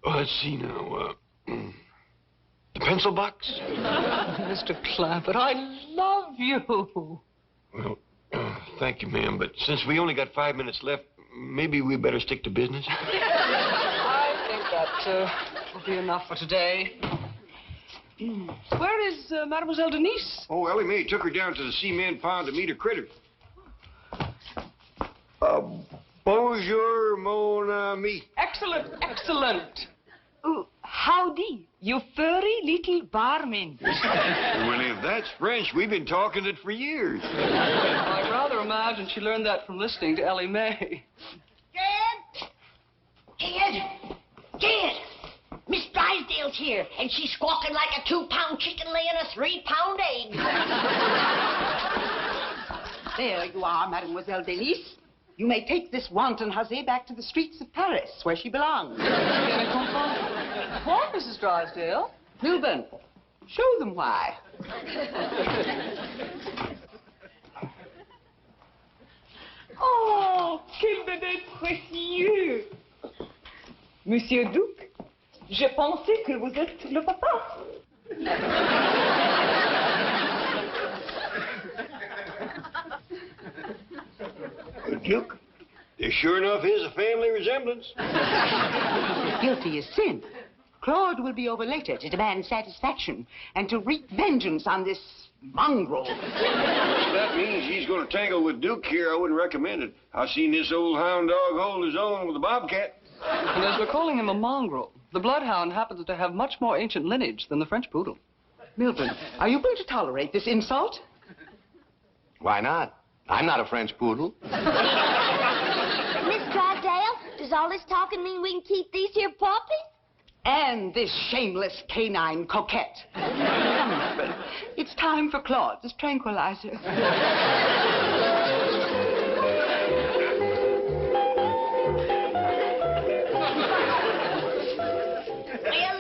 Oh, let's see now. The pencil box? Mr. Clampett, I love you. Well, thank you, ma'am, but since we only got 5 minutes left, maybe we better stick to business. I think that will be enough for today. Where is Mademoiselle Denise? Oh, Ellie Mae took her down to the cement pond to meet her critter. Bonjour, mon ami. Excellent, excellent. Oh, howdy, you furry little barman. Well, if that's French, we've been talking it for years. I'd rather imagine she learned that from listening to Ellie Mae. Dad! Miss Drysdale's here, and she's squawking like a 2-pound chicken laying a 3-pound egg. There you are, Mademoiselle Denise. You may take this wanton hussy back to the streets of Paris, where she belongs. What, Mrs. Drysdale? Milburn, show them why. Oh, quel bébé précieux! Monsieur Duc, je pensais que vous êtes le papa. Duke, There sure enough is a family resemblance. Guilty as sin. Claude will be over later to demand satisfaction and to wreak vengeance on this mongrel. If that means he's going to tangle with Duke here, I wouldn't recommend it. I've seen this old hound dog hold his own with a bobcat. And as we're calling him a mongrel, the bloodhound happens to have much more ancient lineage than the French poodle. Milburn, are you going to tolerate this insult? Why not? I'm not a French poodle. Miss Drysdale, does all this talking mean we can keep these here puppies? And this shameless canine coquette. Come, Milburn. It's time for Claude's tranquilizer. Well,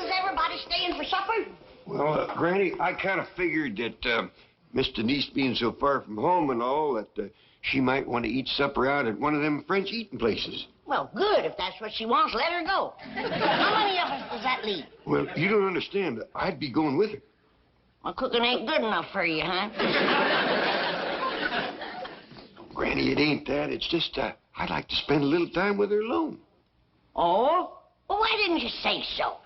is everybody staying for supper? Well, Granny, I kind of figured that Miss Denise being so far from home and all, that she might want to eat supper out at one of them French eating places. Well, good. If that's what she wants, let her go. How many of us does that leave? Well, you don't understand. I'd be going with her. Well, cooking ain't good enough for you, huh? Granny, it ain't that. It's just I'd like to spend a little time with her alone. Oh? Well, why didn't you say so?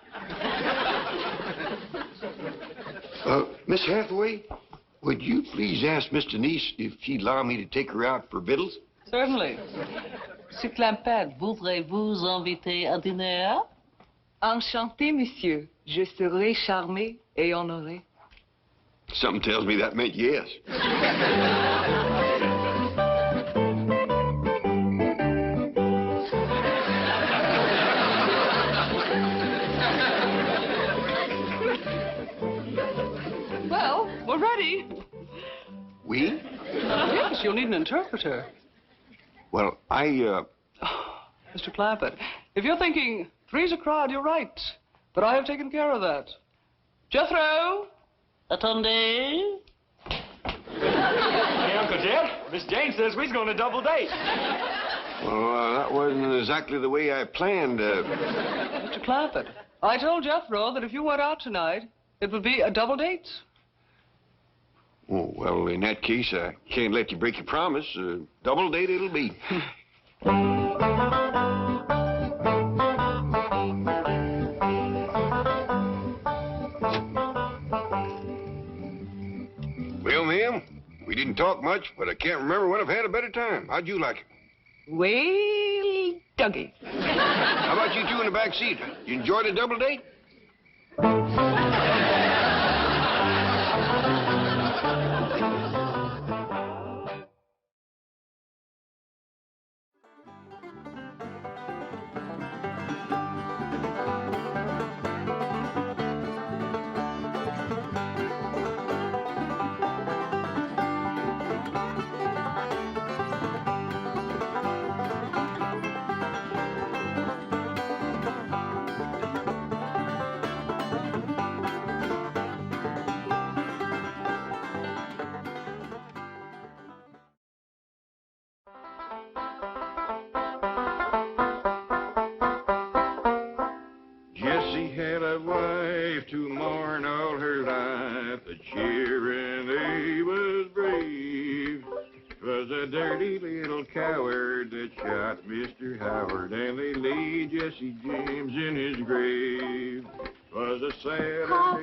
Miss Hathaway, would you please ask Miss Denise if she'd allow me to take her out for victuals? Certainly. Monsieur Clampett, voudrez-vous inviter à dîner? Enchanté, monsieur. Je serai charmé et honoré. Something tells me that meant yes. Well, we're ready. We? Yes, you'll need an interpreter. Well, Mr. Clampett, if you're thinking three's a crowd, you're right. But I have taken care of that. Jethro? Attendez. Hey, Uncle Jed, Miss Jane says we's going to double date. Well, that wasn't exactly the way I planned. Mr. Clampett, I told Jethro that if you went out tonight, it would be a double date. Oh, well, in that case, I can't let you break your promise. Double date it'll be. Well, ma'am, we didn't talk much, but I can't remember when I've had a better time. How'd you like it? Well, Dougie. How about you two in the back seat? You enjoy the double date? Jessie had a wife to mourn all her life, a cheer and they was brave. 'Twas a dirty little coward that shot Mr. Howard, and they laid Jesse James in his grave. 'Twas a sad... Pop,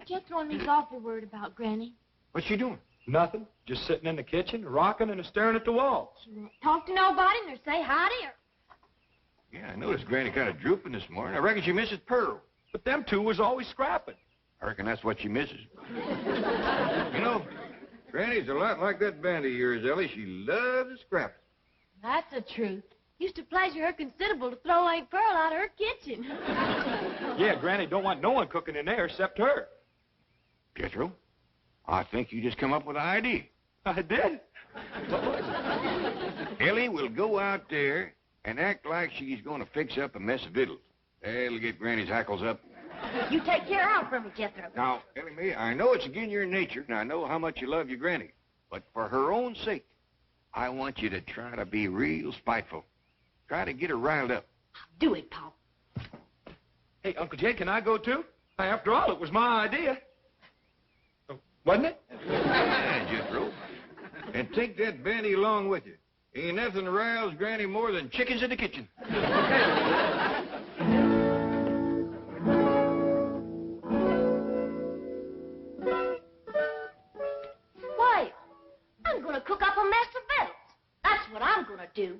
Jethro and me's awful worried about Granny. What's she doing? Nothing. Just sitting in the kitchen, rocking and staring at the walls. She won't talk to nobody nor say hi to her. Yeah, I noticed Granny kind of drooping this morning. I reckon she misses Pearl. But them two was always scrapping. I reckon that's what she misses. You know, Granny's a lot like that band of yours, Ellie. She loves to scrap. That's the truth. Used to pleasure her considerable to throw Aunt Pearl out of her kitchen. Yeah, Granny don't want no one cooking in there except her. Jethro, I think you just come up with an idea. I did? What was it? Ellie will go out there and act like she's going to fix up a mess of victuals. That'll get Granny's hackles up. You take care of her for me, Jethro. Now, Ellie Mae, I know it's against your nature, and I know how much you love your Granny. But for her own sake, I want you to try to be real spiteful. Try to get her riled up. Do it, Pop. Hey, Uncle Jed, can I go too? After all, it was my idea. Oh, wasn't it? Yeah, Jethro. And take that bandy along with you. Ain't nothing riles Granny more than chickens in the kitchen. Why, I'm gonna cook up a mess of victuals. That's what I'm gonna do.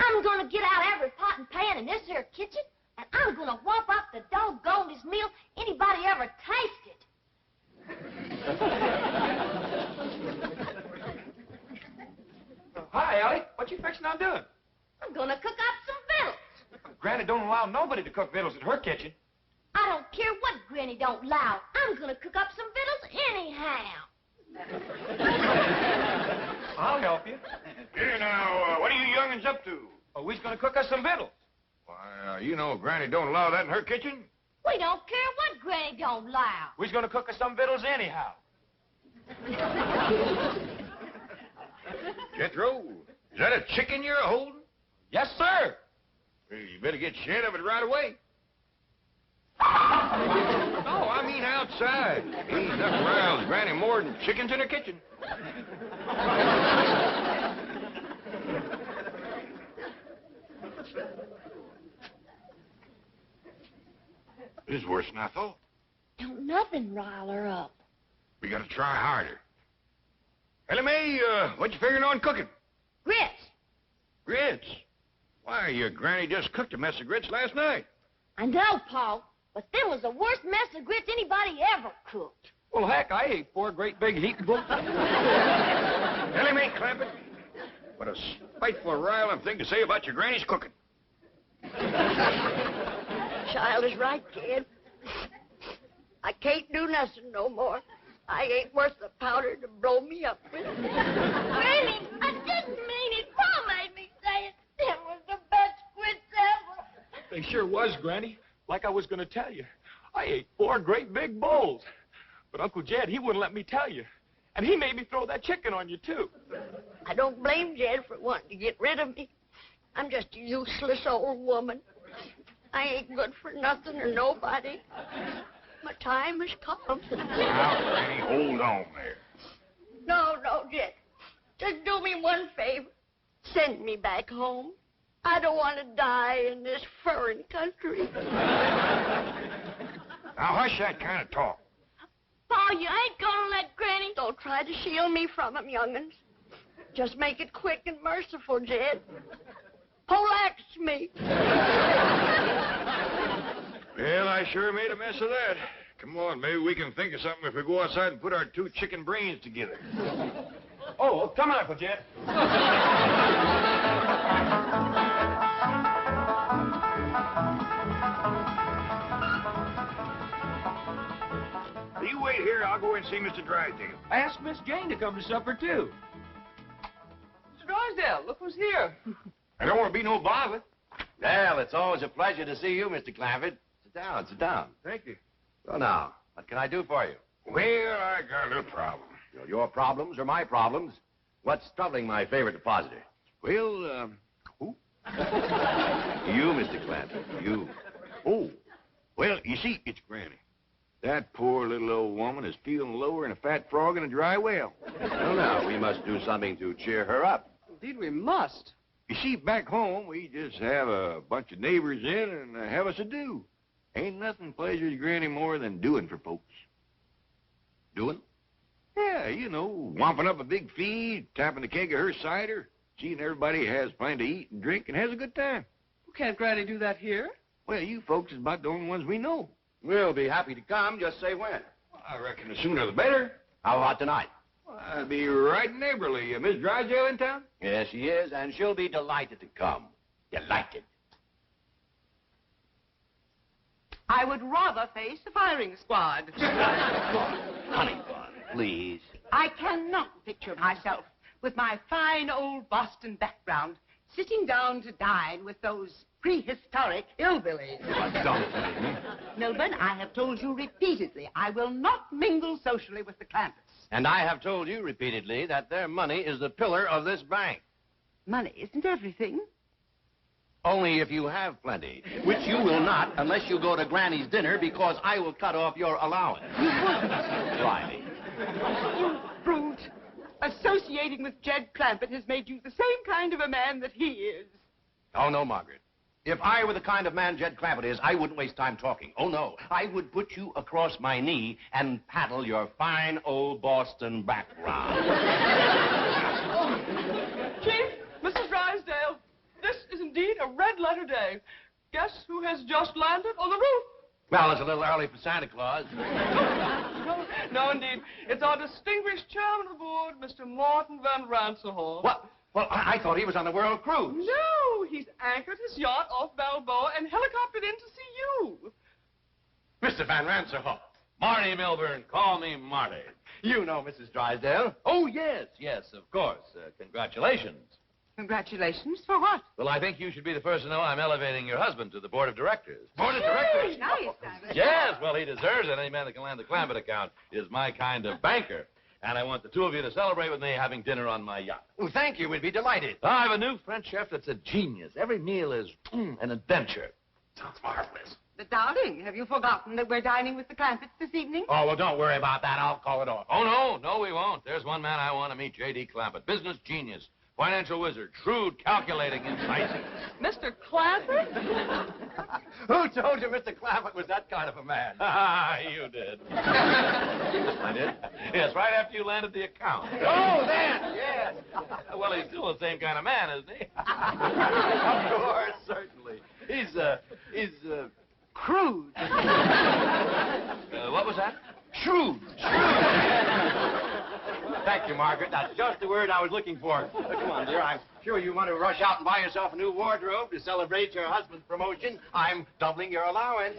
I'm gonna get out every pot and pan in this here kitchen, and I'm gonna whop up the doggonest meal anybody ever tasted. Hi, Allie. What you fixing on doing? I'm gonna cook up some victuals. Granny don't allow nobody to cook victuals at her kitchen. I don't care what Granny don't allow. I'm gonna cook up some victuals anyhow. I'll help you. Here now, what are you youngins up to? Oh, we's gonna cook us some victuals. Why, you know Granny don't allow that in her kitchen. We don't care what Granny don't allow. We's gonna cook us some victuals anyhow. Jethro, is that a chicken you're holding? Yes, sir. Well, you better get shed of it right away. No, I mean outside. Ain't nothing riles Granny more than chickens in her kitchen. This is worse than I thought. Don't nothing rile her up. We gotta try harder. Ellie Mae, what you figuring on cooking? Grits. Grits? Why, your Granny just cooked a mess of grits last night. I know, Paul, but them was the worst mess of grits anybody ever cooked. Well, heck, I ate 4 great big heaping books. Ellie Mae Clampett, what a spiteful, riling thing to say about your Granny's cooking. Child is right, kid. I can't do nothing no more. I ain't worth the powder to blow me up with. Granny, I didn't mean it. Paul made me say it. It was the best grits ever. They sure was, Granny. Like I was going to tell you. I ate 4 great big bowls. But Uncle Jed, he wouldn't let me tell you. And he made me throw that chicken on you, too. I don't blame Jed for wanting to get rid of me. I'm just a useless old woman. I ain't good for nothing or nobody. My time has come. Now, Granny, hold on there. No, Jed. Just do me one favor. Send me back home. I don't want to die in this foreign country. Now, hush that kind of talk. Paul, you ain't gonna let Granny... Don't try to shield me from him, young'uns. Just make it quick and merciful, Jed. Poleaxe me. Well, I sure made a mess of that. Come on, maybe we can think of something if we go outside and put our 2 chicken brains together. Oh, come on, Uncle Jed. You wait here. I'll go and see Mr. Drysdale. I asked Miss Jane to come to supper, too. Mr. Drysdale, look who's here. I don't want to be no bother. Well, it's always a pleasure to see you, Mr. Clampett. Sit down, sit down. Thank you. So now, what can I do for you? Well, I got a little problem. Your problems are my problems. What's troubling my favorite depositor? Well, who? You, Mr. Clampett, you. Oh, well, you see, it's Granny. That poor little old woman is feeling lower than a fat frog in a dry well. Well, now, we must do something to cheer her up. Indeed, we must. You see, back home, we just have a bunch of neighbors in and have us a do. Ain't nothing pleasures Granny more than doing for folks. Doing? Yeah, you know, womping up a big feed, tapping the keg of her cider, seeing everybody has plenty to eat and drink and has a good time. Well, can't Granny do that here? Well, you folks is about the only ones we know. We'll be happy to come. Just say when. I reckon the sooner the better. How about tonight? Well, I'll be right neighborly. Miss Drysdale in town? Yes, she is, and she'll be delighted to come. Delighted. I would rather face the firing squad. Honey bun, please. I cannot picture myself with my fine old Boston background sitting down to dine with those prehistoric hillbillies. Milburn, I have told you repeatedly, I will not mingle socially with the Clampetts. And I have told you repeatedly that their money is the pillar of this bank. Money isn't everything. Only if you have plenty, which you will not unless you go to Granny's dinner because I will cut off your allowance. You wouldn't. Riley. You brute. Associating with Jed Clampett has made you the same kind of a man that he is. Oh, no, Margaret. If I were the kind of man Jed Clampett is, I wouldn't waste time talking. Oh, no. I would put you across my knee and paddle your fine old Boston background. Chief, Mrs. Drysdale, this is indeed a red-letter day. Guess who has just landed on the roof? Well, it's a little early for Santa Claus. No, indeed. It's our distinguished chairman of the board, Mr. Martin Van Ranselhorst. What? Well, I thought he was on the World Cruise. No, he's anchored his yacht off Balboa and helicoptered in to see you. Mr. Van Ranselhorst. Marty Milburn, call me Marty. You know Mrs. Drysdale. Oh, yes, of course. Congratulations. Congratulations for what? Well, I think you should be the first to know I'm elevating your husband to the board of directors. Board of directors? Now you start. Yes, well, he deserves it. Any man that can land the Clampett account is my kind of banker. And I want the two of you to celebrate with me having dinner on my yacht. Well, thank you. We'd be delighted. I have a new French chef that's a genius. Every meal is an adventure. Sounds marvelous. But, darling, have you forgotten that we're dining with the Clampetts this evening? Oh, well, don't worry about that. I'll call it off. Oh, no, we won't. There's one man I want to meet, J.D. Clampett. Business genius. Financial wizard, shrewd, calculating, incisive. Mr. Clampett? Who told you Mr. Clampett was that kind of a man? You did. I did? Yes, right after you landed the account. Oh, then, yes. Well, he's still the same kind of man, isn't he? Of course, certainly. He's crude. What was that? Shrewd. Thank you, Margaret. That's just the word I was looking for. Come on, dear. I'm sure you want to rush out and buy yourself a new wardrobe to celebrate your husband's promotion. I'm doubling your allowance.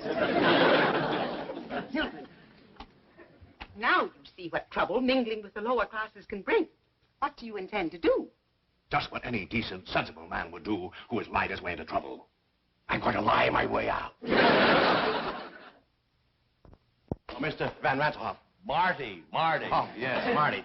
Now you see what trouble mingling with the lower classes can bring. What do you intend to do? Just what any decent, sensible man would do who has lied his way into trouble. I'm going to lie my way out. Oh, Mr. Van Ranselhoff. Marty. Oh, yes, Marty.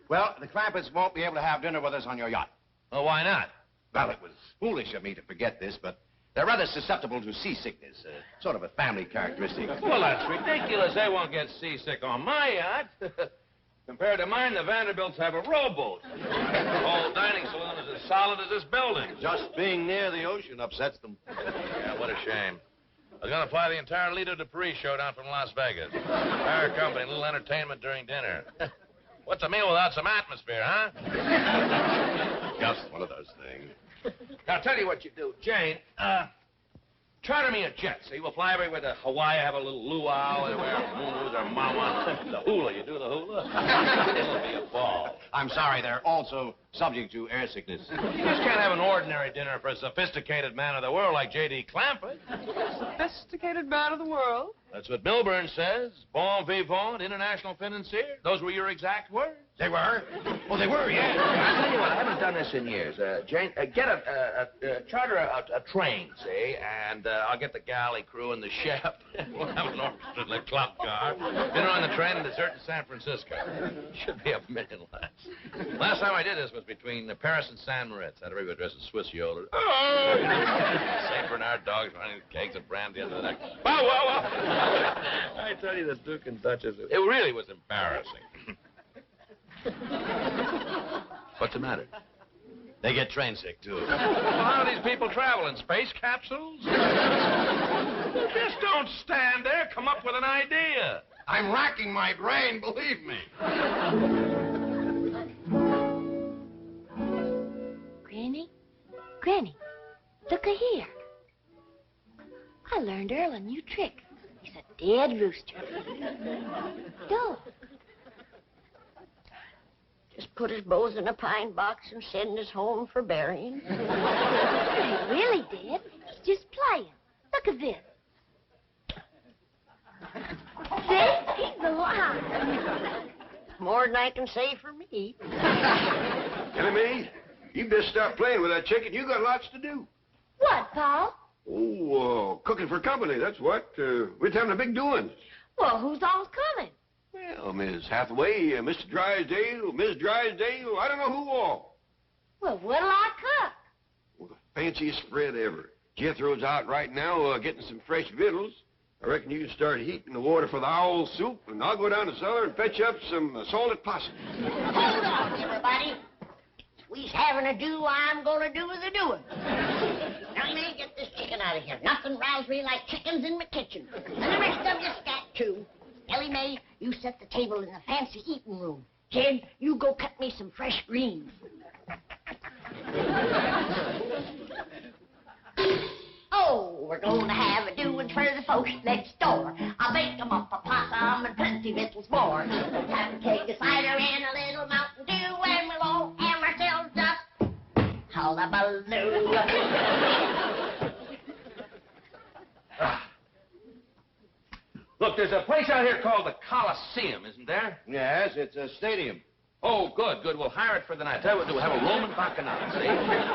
Well, the Clampetts won't be able to have dinner with us on your yacht. Oh, why not? Well, it was foolish of me to forget this, but they're rather susceptible to seasickness, sort of a family characteristic. Well, that's ridiculous. They won't get seasick on my yacht. Compared to mine, the Vanderbilts have a rowboat. The whole dining saloon is as solid as this building. Just being near the ocean upsets them. Yeah, what a shame. I was going to fly the entire Lido de Paris show down from Las Vegas. Entire company, a little entertainment during dinner. What's a meal without some atmosphere, huh? Just one of those things. Now, I'll tell you what you do. Jane, charter me a jet, see? We'll fly everywhere to Hawaii, have a little luau, everywhere, moon or mama. The hula, you do the hula? It'll be a ball. I'm sorry, they're also subject to air sickness. You just can't have an ordinary dinner for a sophisticated man of the world like J.D. Clampett. Sophisticated man of the world? That's what Milburn says. Bon vivant, international financier. Those were your exact words. They were? Oh, they were, yeah. I'll tell you what, I haven't done this in years. Jane, get charter a train, see, and I'll get the galley crew and the chef. We'll have an orchestra in the club car. Dinner on the train and dessert to San Francisco. Should be $1 million less. Last time I did this was between Paris and San Moritz. Had everybody dressed as Swiss yodel. Oh! St. Bernard dogs running kegs of brandy under the neck. Bow, wow, wow. I tell you, the Duke and Duchess, it really was embarrassing. What's the matter? They get train sick, too. Well, how do these people travel? In space capsules? Just don't stand there. Come up with an idea. I'm racking my brain, believe me. Granny, look-a here. I learned Earl a new trick. He's a dead rooster. Dog. Just put his bows in a pine box and send us home for burying. He really did. He's just playing. Look at this. See? He's alive. More than I can say for me. Enemy, you just stop playing with that chicken. You got lots to do. What, Pa? Oh, cooking for company, that's what. We're having a big doing. Well, who's all coming? Well, Miss Hathaway, Mr. Drysdale, Miss Drysdale, I don't know who all. Well, what'll I cook? Well, the fanciest spread ever. Jethro's out right now getting some fresh victuals. I reckon you can start heating the water for the owl soup, and I'll go down the cellar and fetch up some salted possum. Hold on, everybody. We's having a do, I'm gonna do the doing. Now, man, get this chicken out of here. Nothing rouses me like chickens in my kitchen. And the rest of you scat, too. Ellie Mae, you set the table in the fancy eating room. Jed, you go cut me some fresh greens. Oh, we're gonna have a doing for the folks next door. I'll bake 'em up a possum and plenty victuals more. We'll have a keg of cider and a little Mountain Dew, and we'll all have ourselves a hullabaloo. Look, there's a place out here called the Coliseum, isn't there? Yes, it's a stadium. Oh, good, good. We'll hire it for the night. Tell you what, we'll have a Roman bacchanal, see?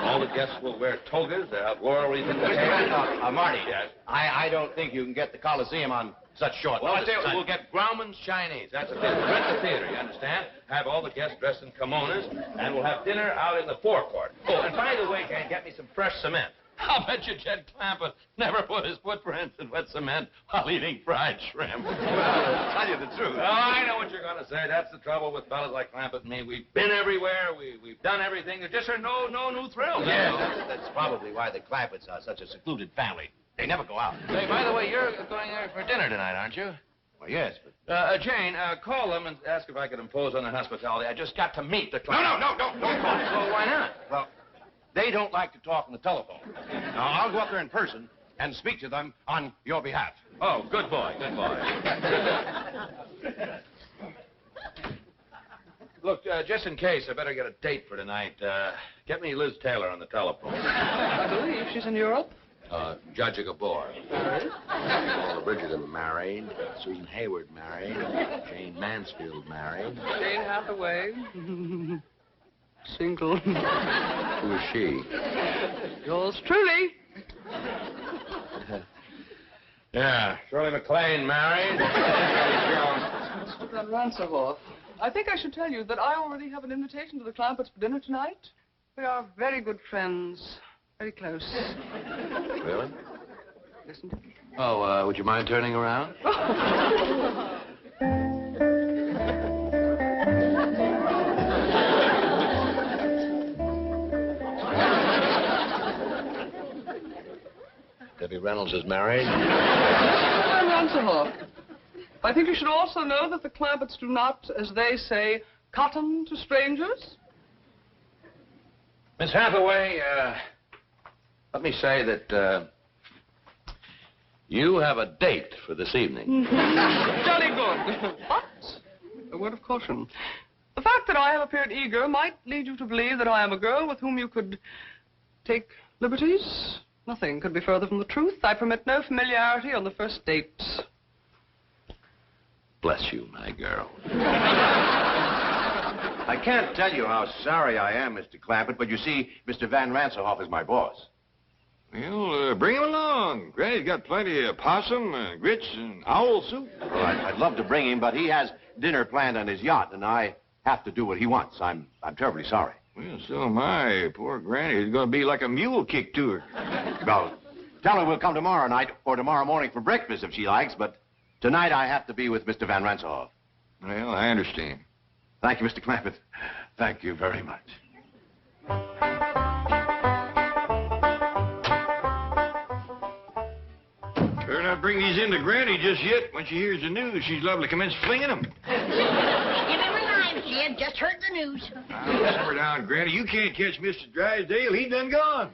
All the guests will wear togas. They'll have laurel wreaths in their hair. Marty, yes? I don't think you can get the Coliseum on such short notice. Well, I'll tell you what, we'll get Grauman's Chinese. That's the theater. Rent the theater, you understand? Have all the guests dressed in kimonos, and we'll have dinner out in the forecourt. Oh, and by the way, Jane, get me some fresh cement. I'll bet you Jed Clampett never put his footprints in wet cement while eating fried shrimp. Well, to tell you the truth. Oh, I know what you're going to say. That's the trouble with fellas like Clampett and me. We've been everywhere. We've done everything. There just are no new thrills. Yeah, that's probably why the Clampetts are such a secluded family. They never go out. Say, by the way, you're going there for dinner tonight, aren't you? Well, yes, but... Jane, call them and ask if I could impose on their hospitality. I just got to meet the Clampetts. No, don't call. Well, why not? Well... they don't like to talk on the telephone. Now, I'll go up there in person and speak to them on your behalf. Oh, good boy, good boy. Look, just in case, I better get a date for tonight. Get me Liz Taylor on the telephone. I believe she's in Europe. Judge Gabor. Married? Paula Bridgerton married. Susan Hayward married. Jane Mansfield married. Jane Hathaway. Single. Who is she? Yours truly. Yeah, Shirley MacLaine married. Mr. Van Ranshoff, I think I should tell you that I already have an invitation to the Clampetts for dinner tonight. We are very good friends. Very close. Really? Listen to me. Oh, would you mind turning around? Debbie Reynolds is married. Van Ranshoff, I think you should also know that the Clampetts do not, as they say, cotton to strangers. Miss Hathaway, let me say that, you have a date for this evening. Jolly good. But, a word of caution. The fact that I have appeared eager might lead you to believe that I am a girl with whom you could take liberties. Nothing could be further from the truth. I permit no familiarity on the first date. Bless you, my girl. I can't tell you how sorry I am, Mr. Clampett, but you see, Mr. Van Ranshoff is my boss. Well, bring him along. Granny's got plenty of possum, grits, and owl soup. Well, I'd love to bring him, but he has dinner planned on his yacht, and I have to do what he wants. I'm terribly sorry. Well, so am I. Poor Granny is going to be like a mule kick to her. Well, tell her we'll come tomorrow night or tomorrow morning for breakfast if she likes, but tonight I have to be with Mr. Van Ranshoff. Well, I understand. Thank you, Mr. Clampett. Thank you very much. Better not bring these in to Granny just yet. When she hears the news, she's liable to commence flinging them. Jed, just heard the news. Simmer down, Granny. You can't catch Mr. Drysdale. He done gone.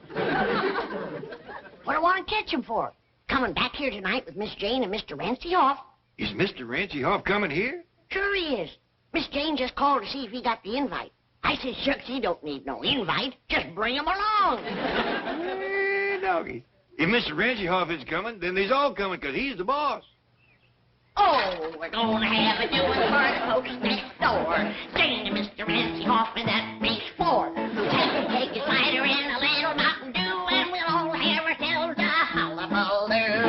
What do I want to catch him for? Coming back here tonight with Miss Jane and Mr. Ranshoff. Is Mr. Ranshoff coming here? Sure he is. Miss Jane just called to see if he got the invite. I said, shucks, he don't need no invite. Just bring him along. Hey, doggy. If Mr. Ranshoff is coming, then they's all coming, because he's the boss. Oh, we're going to have a doing for the folks next door. Jane and Mr. Ranshoff in that base floor. Take a cider and a little Mountain Dew, and we'll all have ourselves a hullabaloo.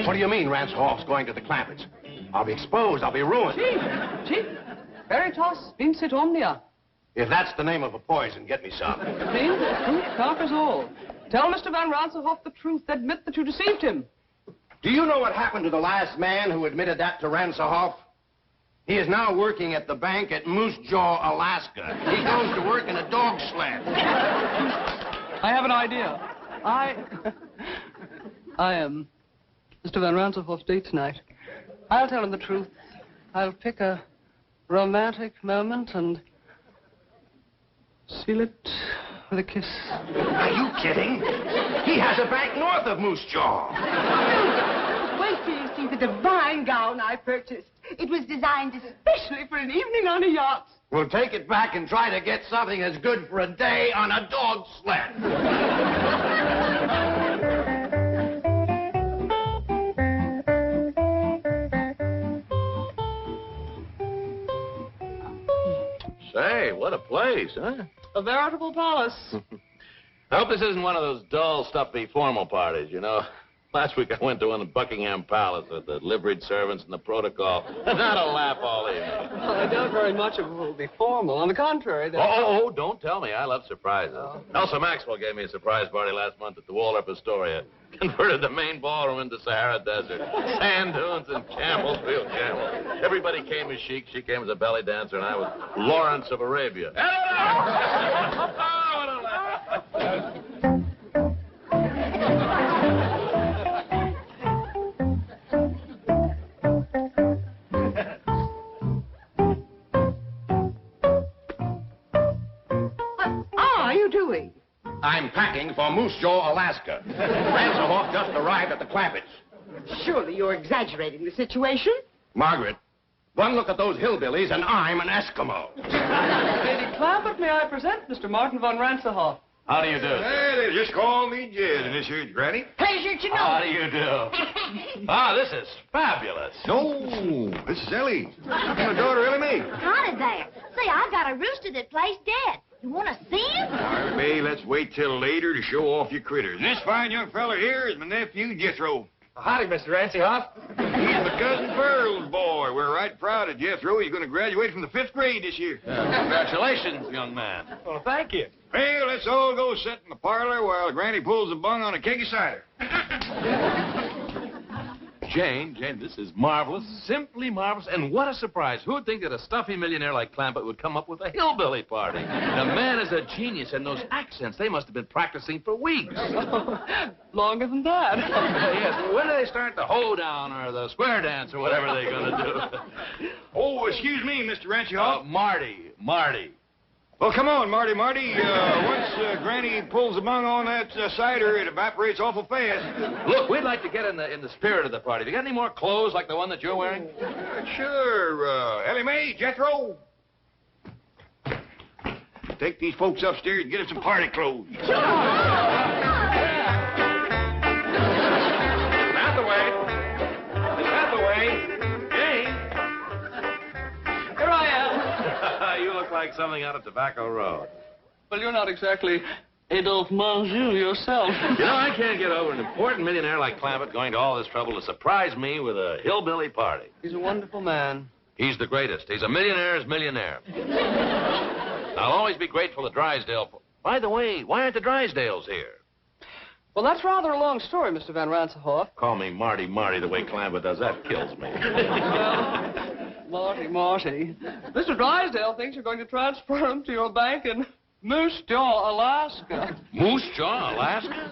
What do you mean Ranshoff's going to the Clampetts? I'll be exposed. I'll be ruined. Chief, Veritas vincit omnia. If that's the name of a poison, get me some. See? Truth conquers all. Tell Mr. Van Ranshoff the truth. Admit that you deceived him. Do you know what happened to the last man who admitted that to Ranshoff? He is now working at the bank at Moose Jaw, Alaska. He goes to work in a dog sled. I have an idea. I am Mr. Van Ranshoff's date tonight. I'll tell him the truth. I'll pick a romantic moment and seal it with a kiss. Are you kidding? He has a bank north of Moose Jaw. Wait till you see the divine gown I purchased. It was designed especially for an evening on a yacht. We'll take it back and try to get something as good for a day on a dog sled. Say, what a place, huh? A veritable palace. I hope this isn't one of those dull, stuffy, formal parties, you know. Last week I went to one in Buckingham Palace with the liveried servants and the protocol. Not a laugh all evening. Well, I doubt very much it will be formal. On the contrary, Oh, don't tell me. I love surprises. Elsa Maxwell gave me a surprise party last month at the Waldorf Astoria. Converted the main ballroom into Sahara Desert. Sand dunes and camels, real camels. Everybody came as chic. She came as a belly dancer, and I was Lawrence of Arabia. I'm packing for Moose Jaw, Alaska. Ranshoff just arrived at the Clampetts. Surely you're exaggerating the situation. Margaret, one look at those hillbillies and I'm an Eskimo. Lady Clampett, may I present Mr. Martin von Ranshoff? How do you do? Hey, they just call me Jed, and this here's Granny. Pleasure to know. How do you do? This is fabulous. No, this is Ellie. Your daughter, Ellie Mae. Howdy there. Say, I got a rooster that plays dead. You want to see him? All right, Mae, let's wait till later to show off your critters. And this fine young fella here is my nephew, Jethro. Howdy, Mr. Ranshoff. He's my cousin Pearl's boy. We're right proud of Jethro. He's going to graduate from the 5th grade this year. Congratulations, young man. Well, thank you. Well, let's all go sit in the parlor while Granny pulls the bung on a keg of cider. Jane, this is marvelous, simply marvelous, and what a surprise. Who would think that a stuffy millionaire like Clampett would come up with a hillbilly party? The man is a genius, and those accents, they must have been practicing for weeks. Longer than that. Yes, when do they start the hoedown or the square dance or whatever they're going to do? Oh, excuse me, Mr. Ranshoff. Marty. Well, come on, Marty. Once Granny pulls the bung on that cider, it evaporates awful fast. Look, we'd like to get in the spirit of the party. Have you got any more clothes like the one that you're wearing? Sure. Ellie Mae, Jethro. Take these folks upstairs and get them some party clothes. Out the way. Jane. Here I am. You look like something out of Tobacco Road. Well, you're not exactly Adolphe Manjou yourself. You know, I can't get over an important millionaire like Clampett going to all this trouble to surprise me with a hillbilly party. He's a wonderful man. He's the greatest. He's a millionaire's millionaire. I'll always be grateful to Drysdale. By the way, why aren't the Drysdales here? Well, that's rather a long story, Mr. Van Ranshoff. Call me Marty the way Clampett does. That kills me. Well, Marty. Mr. Drysdale thinks you're going to transfer him to your bank in Moose Jaw, Alaska. Moose Jaw, Alaska?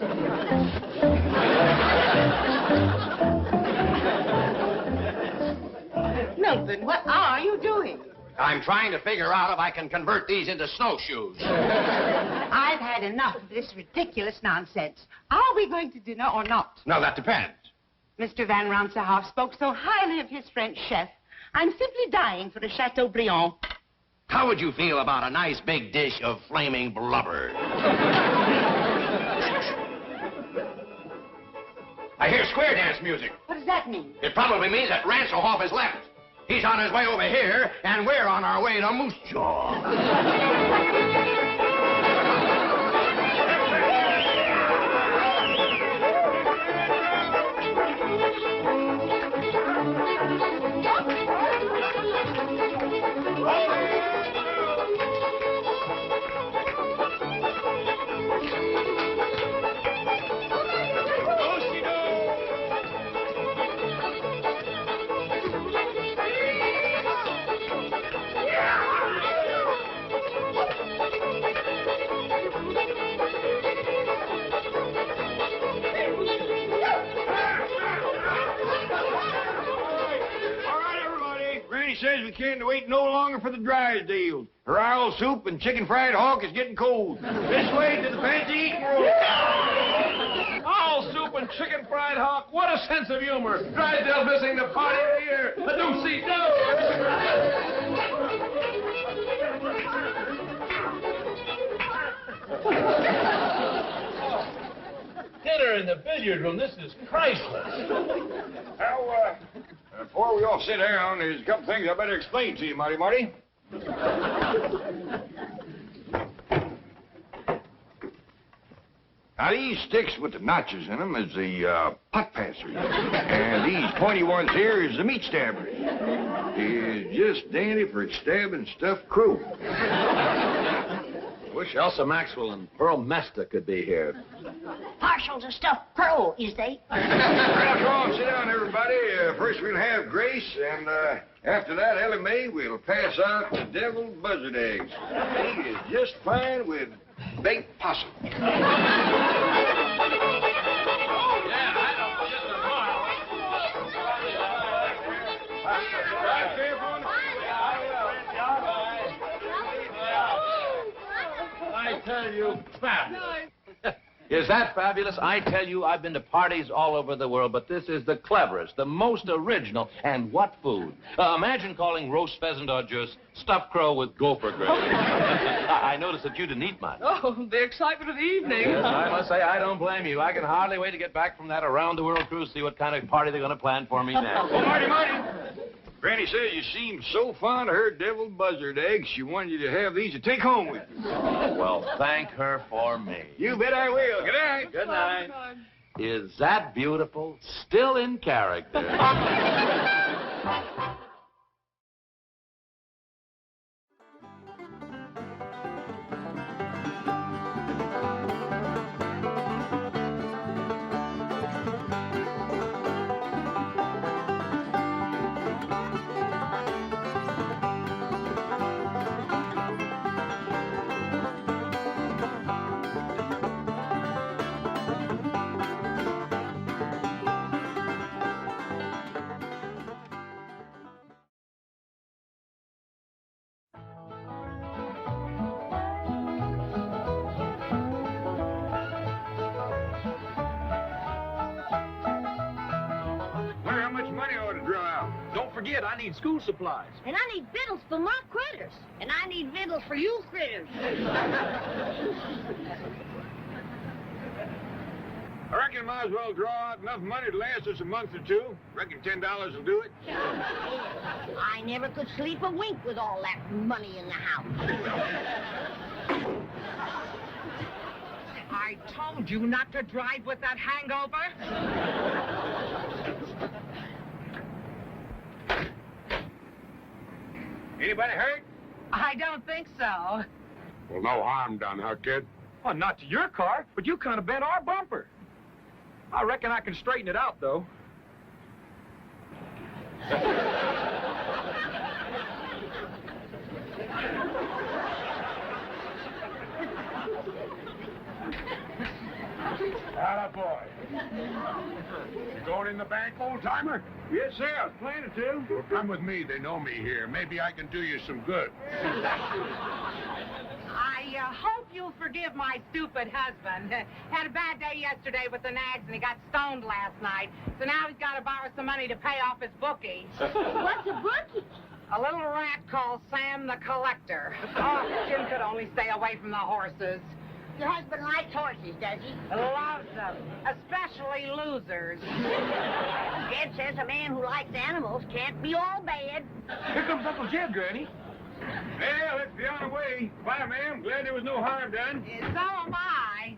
Milton, what are you doing? I'm trying to figure out if I can convert these into snowshoes. I've had enough of this ridiculous nonsense. Are we going to dinner or not? No, that depends. Mr. Van Ranshoff spoke so highly of his French chef. I'm simply dying for a Chateaubriand. How would you feel about a nice big dish of flaming blubber? I hear square dance music. What does that mean? It probably means that Ranshoff has left. He's on his way over here, and we're on our way to Moose Jaw. Oh, says we can't wait no longer for the Drysdales. Her owl soup and chicken fried hawk is getting cold. This way to the fancy eating room. Owl soup and chicken fried hawk. What a sense of humor. Drysdale missing the party of the year. A do-see-do. Dinner in the billiard room. This is priceless. Now, before we all sit down, there's a couple things I better explain to you, Marty. Now, these sticks with the notches in them is the pot passers. And these pointy ones here is the meat stabbers. It's just dandy for stabbing stuffed crow. Wish Elsa Maxwell and Pearl Mesta could be here. Partial to stuffed crow, is they? Well, come on, sit down, everybody. First we'll have Grace, and after that, Ellie Mae will pass out the deviled buzzard eggs. He is just fine with baked possum. I tell you, fabulous. Is that fabulous? I tell you, I've been to parties all over the world, but this is the cleverest, the most original, and what food? Imagine calling roast pheasant or just stuffed crow with gopher gravy. I noticed that you didn't eat much. Oh, the excitement of the evening. Yes, I must say, I don't blame you. I can hardly wait to get back from that around-the-world cruise to see what kind of party they're going to plan for me next. Oh, Marty. Granny says you seem so fond of her deviled buzzard eggs, she wanted you to have these to take home with you. Well, thank her for me. You bet I will. Good night. Good night. Is that beautiful? Still in character. Forget, I need school supplies. And I need victuals for my critters. And I need victuals for you critters. I reckon might as well draw out enough money to last us a month or two. Reckon $10 will do it. I never could sleep a wink with all that money in the house. I told you not to drive with that hangover. Anybody hurt? I don't think so. Well, no harm done, huh, kid? Well, not to your car, but you kind of bent our bumper. I reckon I can straighten it out, though. Atta boy. You going in the bank, old-timer? Yes, sir. I was planning to. Well, come with me. They know me here. Maybe I can do you some good. I hope you'll forgive my stupid husband. Had a bad day yesterday with the nags, and he got stoned last night. So now he's got to borrow some money to pay off his bookie. What's a bookie? A little rat called Sam the Collector. Oh, Jim could only stay away from the horses. Your husband likes horses, does he? Loves them, especially losers. Dad says a man who likes animals can't be all bad. Here comes Uncle Jed, Granny. Well, let's be on the way. Bye, ma'am. Glad there was no harm done. So am I.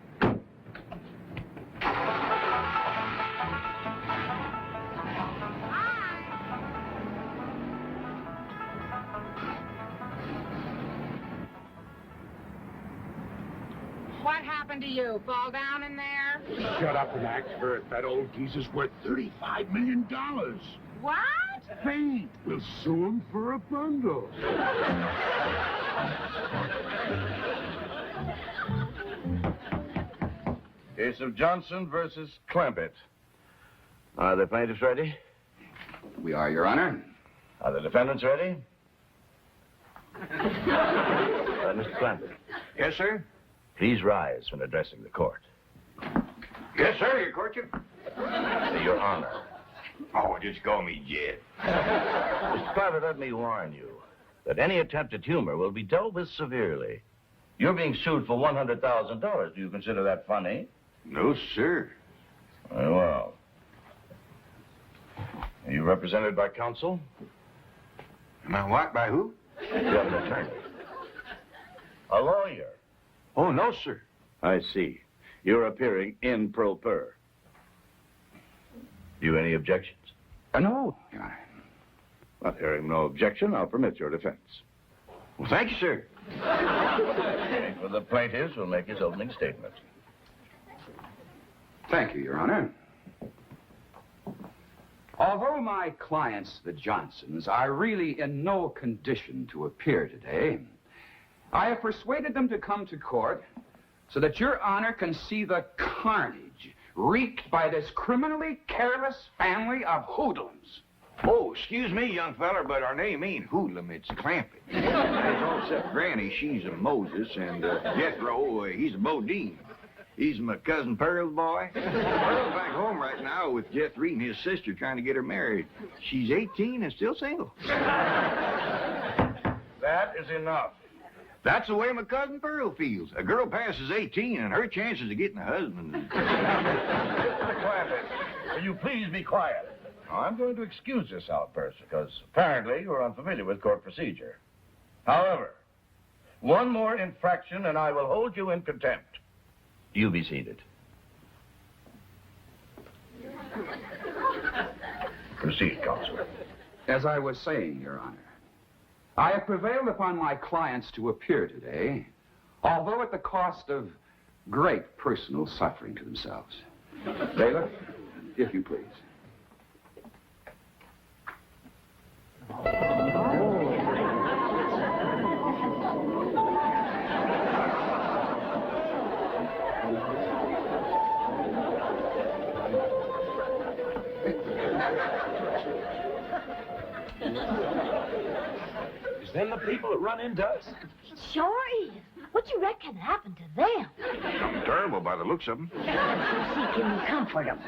What happened to you? Fall down in there? Shut up and act hurt. That old geezer's worth $35 million. What? Fate. We'll sue him for a bundle. Case of Johnson versus Clampett. Are the plaintiffs ready? We are, Your Honor. Are the defendants ready? Mr. Clampett. Yes, sir? Please rise when addressing the court. Yes, sir, your courtship. Your Honor. Oh, just call me Jed. Mr. Clampett, let me warn you that any attempt at humor will be dealt with severely. You're being sued for $100,000. Do you consider that funny? No, sir. Very well. Are you represented by counsel? Am I what? By who? You have an attorney. A lawyer. Oh, no, sir. I see. You're appearing in pro per. You any objections? No, Your Honor. Well, hearing no objection, I'll permit your defense. Well, thank you, sir. For the plaintiffs will make his opening statement. Thank you, Your Honor. Although my clients, the Johnsons, are really in no condition to appear today, I have persuaded them to come to court so that Your Honor can see the carnage wreaked by this criminally careless family of hoodlums. Oh, excuse me, young feller, but our name ain't Hoodlum, it's Clampett. That's all except Granny, she's a Moses, and Jethro, he's a Bodine. He's my cousin Pearl's boy. Pearl's back home right now with Jeff Reed and his sister trying to get her married. She's 18 and still single. That is enough. That's the way my cousin Pearl feels. A girl passes 18 and her chances of getting a husband. Mr. Clampett, will you please be quiet? Now, I'm going to excuse this outburst because apparently you're unfamiliar with court procedure. However, one more infraction and I will hold you in contempt. You be seated. Proceed, counsel. As I was saying, Your Honor, I have prevailed upon my clients to appear today, although at the cost of great personal suffering to themselves. Bailiff, if you please. Is them the people that run into us? Sure is. What do you reckon happened to them? Something terrible by the looks of them. See, can you comfort them?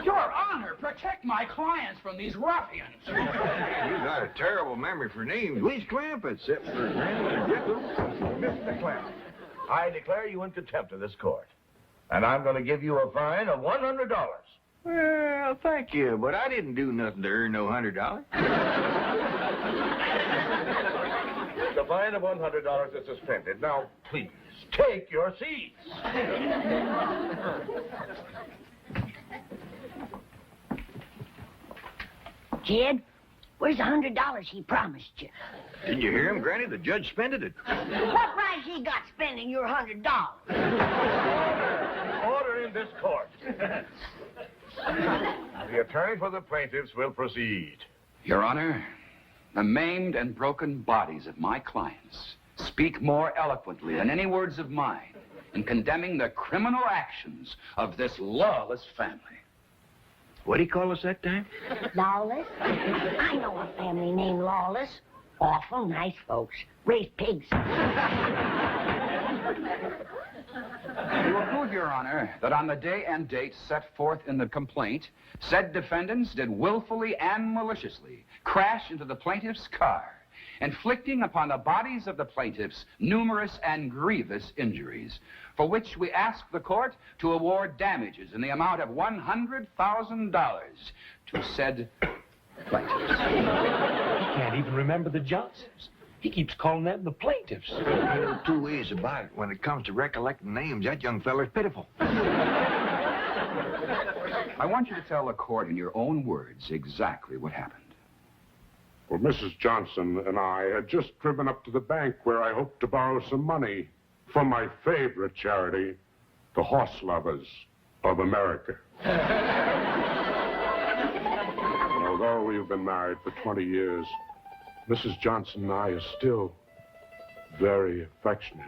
Your Honor, protect my clients from these ruffians. You got a terrible memory for names. We's Clampett, except for Granny and Jethro. Mr. Clampett, I declare you in contempt of this court. And I'm going to give you a fine of $100. Well, thank you, but I didn't do nothing to earn no $100. The fine of $100 is suspended. Now, please, take your seats. Jed, where's the $100 he promised you? Didn't you hear him, Granny? The judge spended it. What right he got spending your $100? Order in this court. The attorney for the plaintiffs will proceed. Your Honor, the maimed and broken bodies of my clients speak more eloquently than any words of mine in condemning the criminal actions of this lawless family. What'd he call us that time? Lawless? I know a family named Lawless. Awful nice folks. Raise pigs. You will prove, Your Honor, that on the day and date set forth in the complaint, said defendants did willfully and maliciously crash into the plaintiff's car, inflicting upon the bodies of the plaintiffs numerous and grievous injuries, for which we ask the court to award damages in the amount of $100,000 to said plaintiffs. He can't even remember the Johnsons. He keeps calling them the plaintiffs. You know, two ways about it. When it comes to recollecting names, that young feller's pitiful. I want you to tell the court in your own words exactly what happened. Well, Mrs. Johnson and I had just driven up to the bank where I hoped to borrow some money from my favorite charity, the Horse Lovers of America. And although we've been married for 20 years, Mrs. Johnson and I are still very affectionate.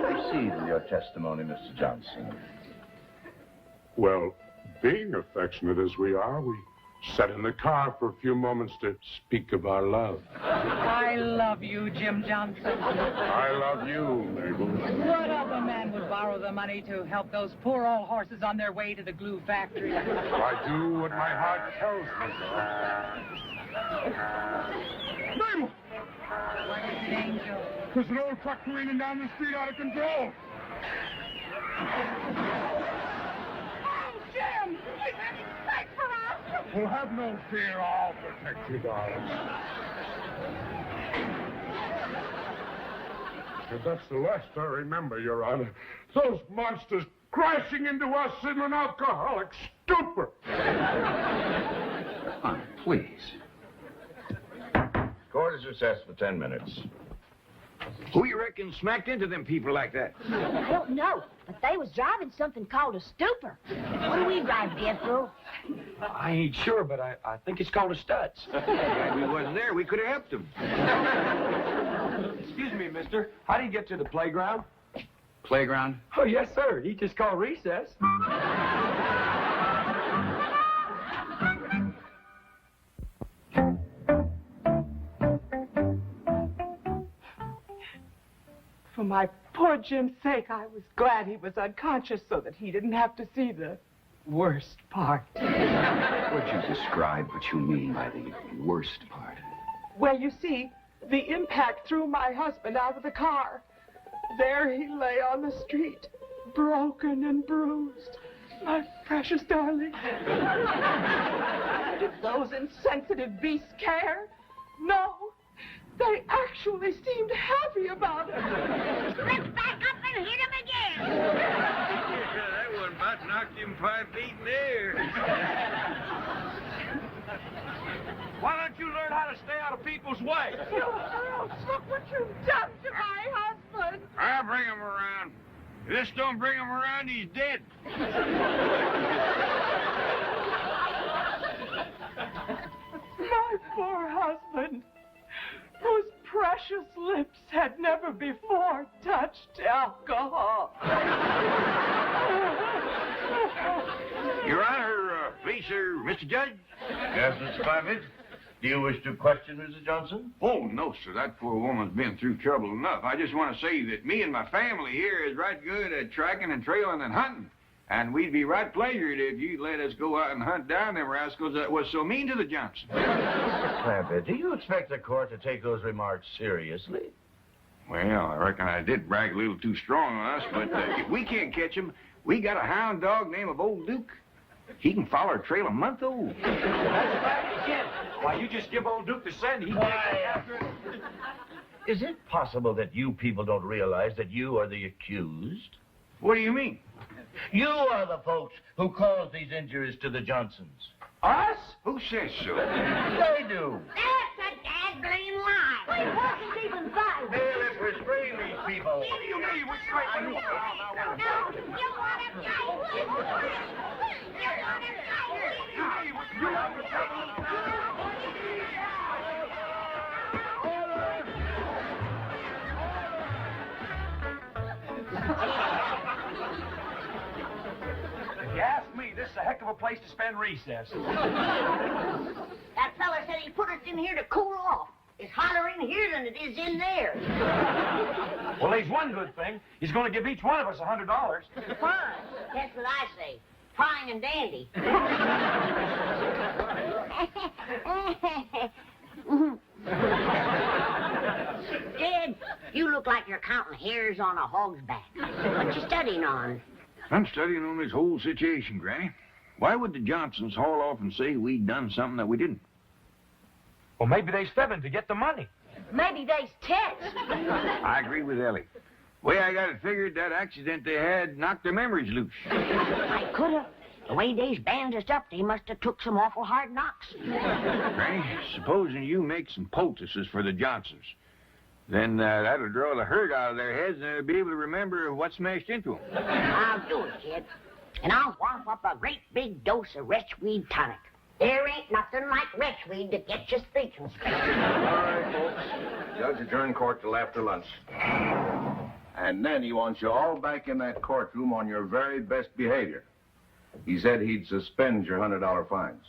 Proceed with your testimony, Mr. Johnson. Well, being affectionate as we are, we sat in the car for a few moments to speak of our love. I love you, Jim Johnson. I love you, Mabel. What other man would borrow the money to help those poor old horses on their way to the glue factory? I do what my heart tells me. Mabel! What is it, Angel? There's an old truck careening down the street out of control. Oh, Jim! He's heading straight for us! Well, have no fear. I'll protect you, darling. If that's the last I remember, Your Honor. Those monsters crashing into us in an alcoholic stupor. Honey, please. Court is recessed for 10 minutes. Who you reckon smacked into them people like that? I don't know, but they was driving something called a stupor. What do we drive, Jethro? I ain't sure, but I think it's called a Stutz. If we wasn't there, we could have helped them. Excuse me, mister. How do you get to the playground? Playground? Oh, yes, sir. He just called recess. For my poor Jim's sake, I was glad he was unconscious so that he didn't have to see the worst part. Would you describe what you mean by the worst part? Well, you see, the impact threw my husband out of the car. There he lay on the street, broken and bruised. My precious darling. Did those insensitive beasts care? No. They actually seemed happy about it. Let's back up and hit him again. That one about knocked him 5 feet in the air. Why don't you learn how to stay out of people's way? You girls, look what you've done to my husband. I'll bring him around. If this don't bring him around, he's dead. My poor husband, whose precious lips had never before touched alcohol. Your Honor, please, sir, Mr. Judge. Yes, Mr. Clampett? Do you wish to question Mrs. Johnson? Oh, no, sir. That poor woman's been through trouble enough. I just want to say that me and my family here is right good at tracking and trailing and hunting. And we'd be right pleasured if you'd let us go out and hunt down them rascals that was so mean to the Johnsons. Mr. Clampett, do you expect the court to take those remarks seriously? Well, I reckon I did brag a little too strong on us, but if we can't catch him, we got a hound dog named Old Duke. He can follow our trail a month old. That's right, again. Why, you just give old Duke the scent, he can't get after it. Is it possible that you people don't realize that you are the accused? What do you mean? You are the folks who caused these injuries to the Johnsons. Us? Who says so? They do. That's a dad-blame lie. We wasn't even fighting. Bailiff, restrain these people. What do you mean? Which way? No, you want to die. You want to If you ask me, this is a heck of a place to spend recess. That fella said he put us in here to cool off. It's hotter in here than it is in there. Well, there's one good thing. He's going to give each one of us $100. Fine. That's what I say. Fine and dandy. Jed, you look like you're counting hairs on a hog's back. What you studying on? I'm studying on this whole situation, Granny. Why would the Johnsons haul off and say we'd done something that we didn't? Well, maybe they's fibbing to get the money. Maybe they's text. I agree with Ellie. Way I got it figured, that accident they had knocked their memories loose. I could have. The way they's bandaged up, they must have took some awful hard knocks. Granny, supposing you make some poultices for the Johnsons, then that'll draw the hurt out of their heads and they'll be able to remember what smashed into them. I'll do it, kid. And I'll whop up a great big dose of retchweed tonic. There ain't nothing like retchweed to get you thinking straight. All right, folks. Judge adjourned court till after lunch. And then he wants you all back in that courtroom on your very best behavior. He said he'd suspend your $100 fines.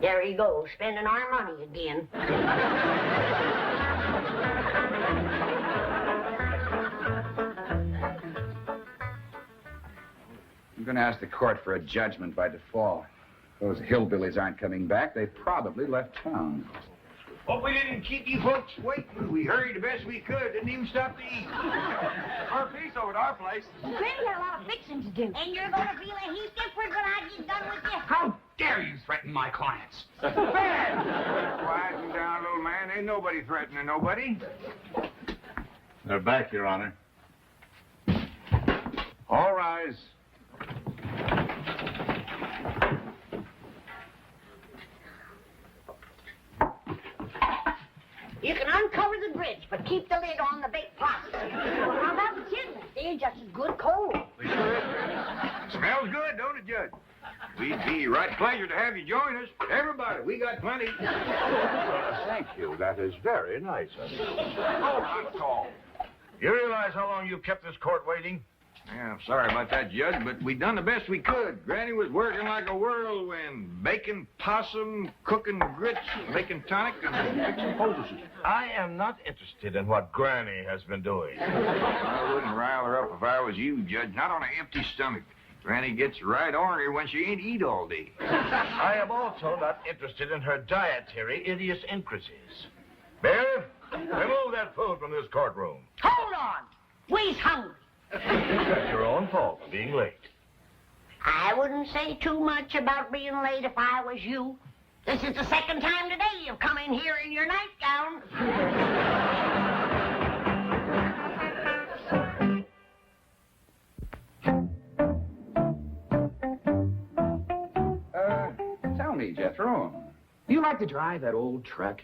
There he goes, spending our money again. I'm going to ask the court for a judgment by default. Those hillbillies aren't coming back. They probably left town. Hope we didn't keep you folks waiting. We hurried the best we could. Didn't even stop to eat. Our piece over at our place. Granny got a lot of fixing to do. And you're going to feel a heap different when I get done with you. How dare you threaten my clients? Quieten down, little man. Ain't nobody threatening nobody. They're back, Your Honor. All rise. You can uncover the bridge, but keep the lid on the baked pasta. Well, how about the chitlins? They're just as good cold. Smells good, don't it, Judge? We'd be right pleasure to have you join us. Everybody, we got plenty. Thank you. That is very nice of you. Oh, that's all. You realize how long you've kept this court waiting? Yeah, I'm sorry about that, Judge, but we done the best we could. Granny was working like a whirlwind, baking possum, cooking grits, making tonic, and fixing poultices. I am not interested in what Granny has been doing. I wouldn't rile her up if I was you, Judge. Not on an empty stomach. Granny gets right ornery when she ain't eat all day. I am also not interested in her dietary idiosyncrasies. Bev, remove that food from this courtroom. Hold on. We's hungry. That's your own fault for being late. I wouldn't say too much about being late if I was you. This is the second time today you've come in here in your nightgown. Tell me, Jethro, do you like to drive that old truck?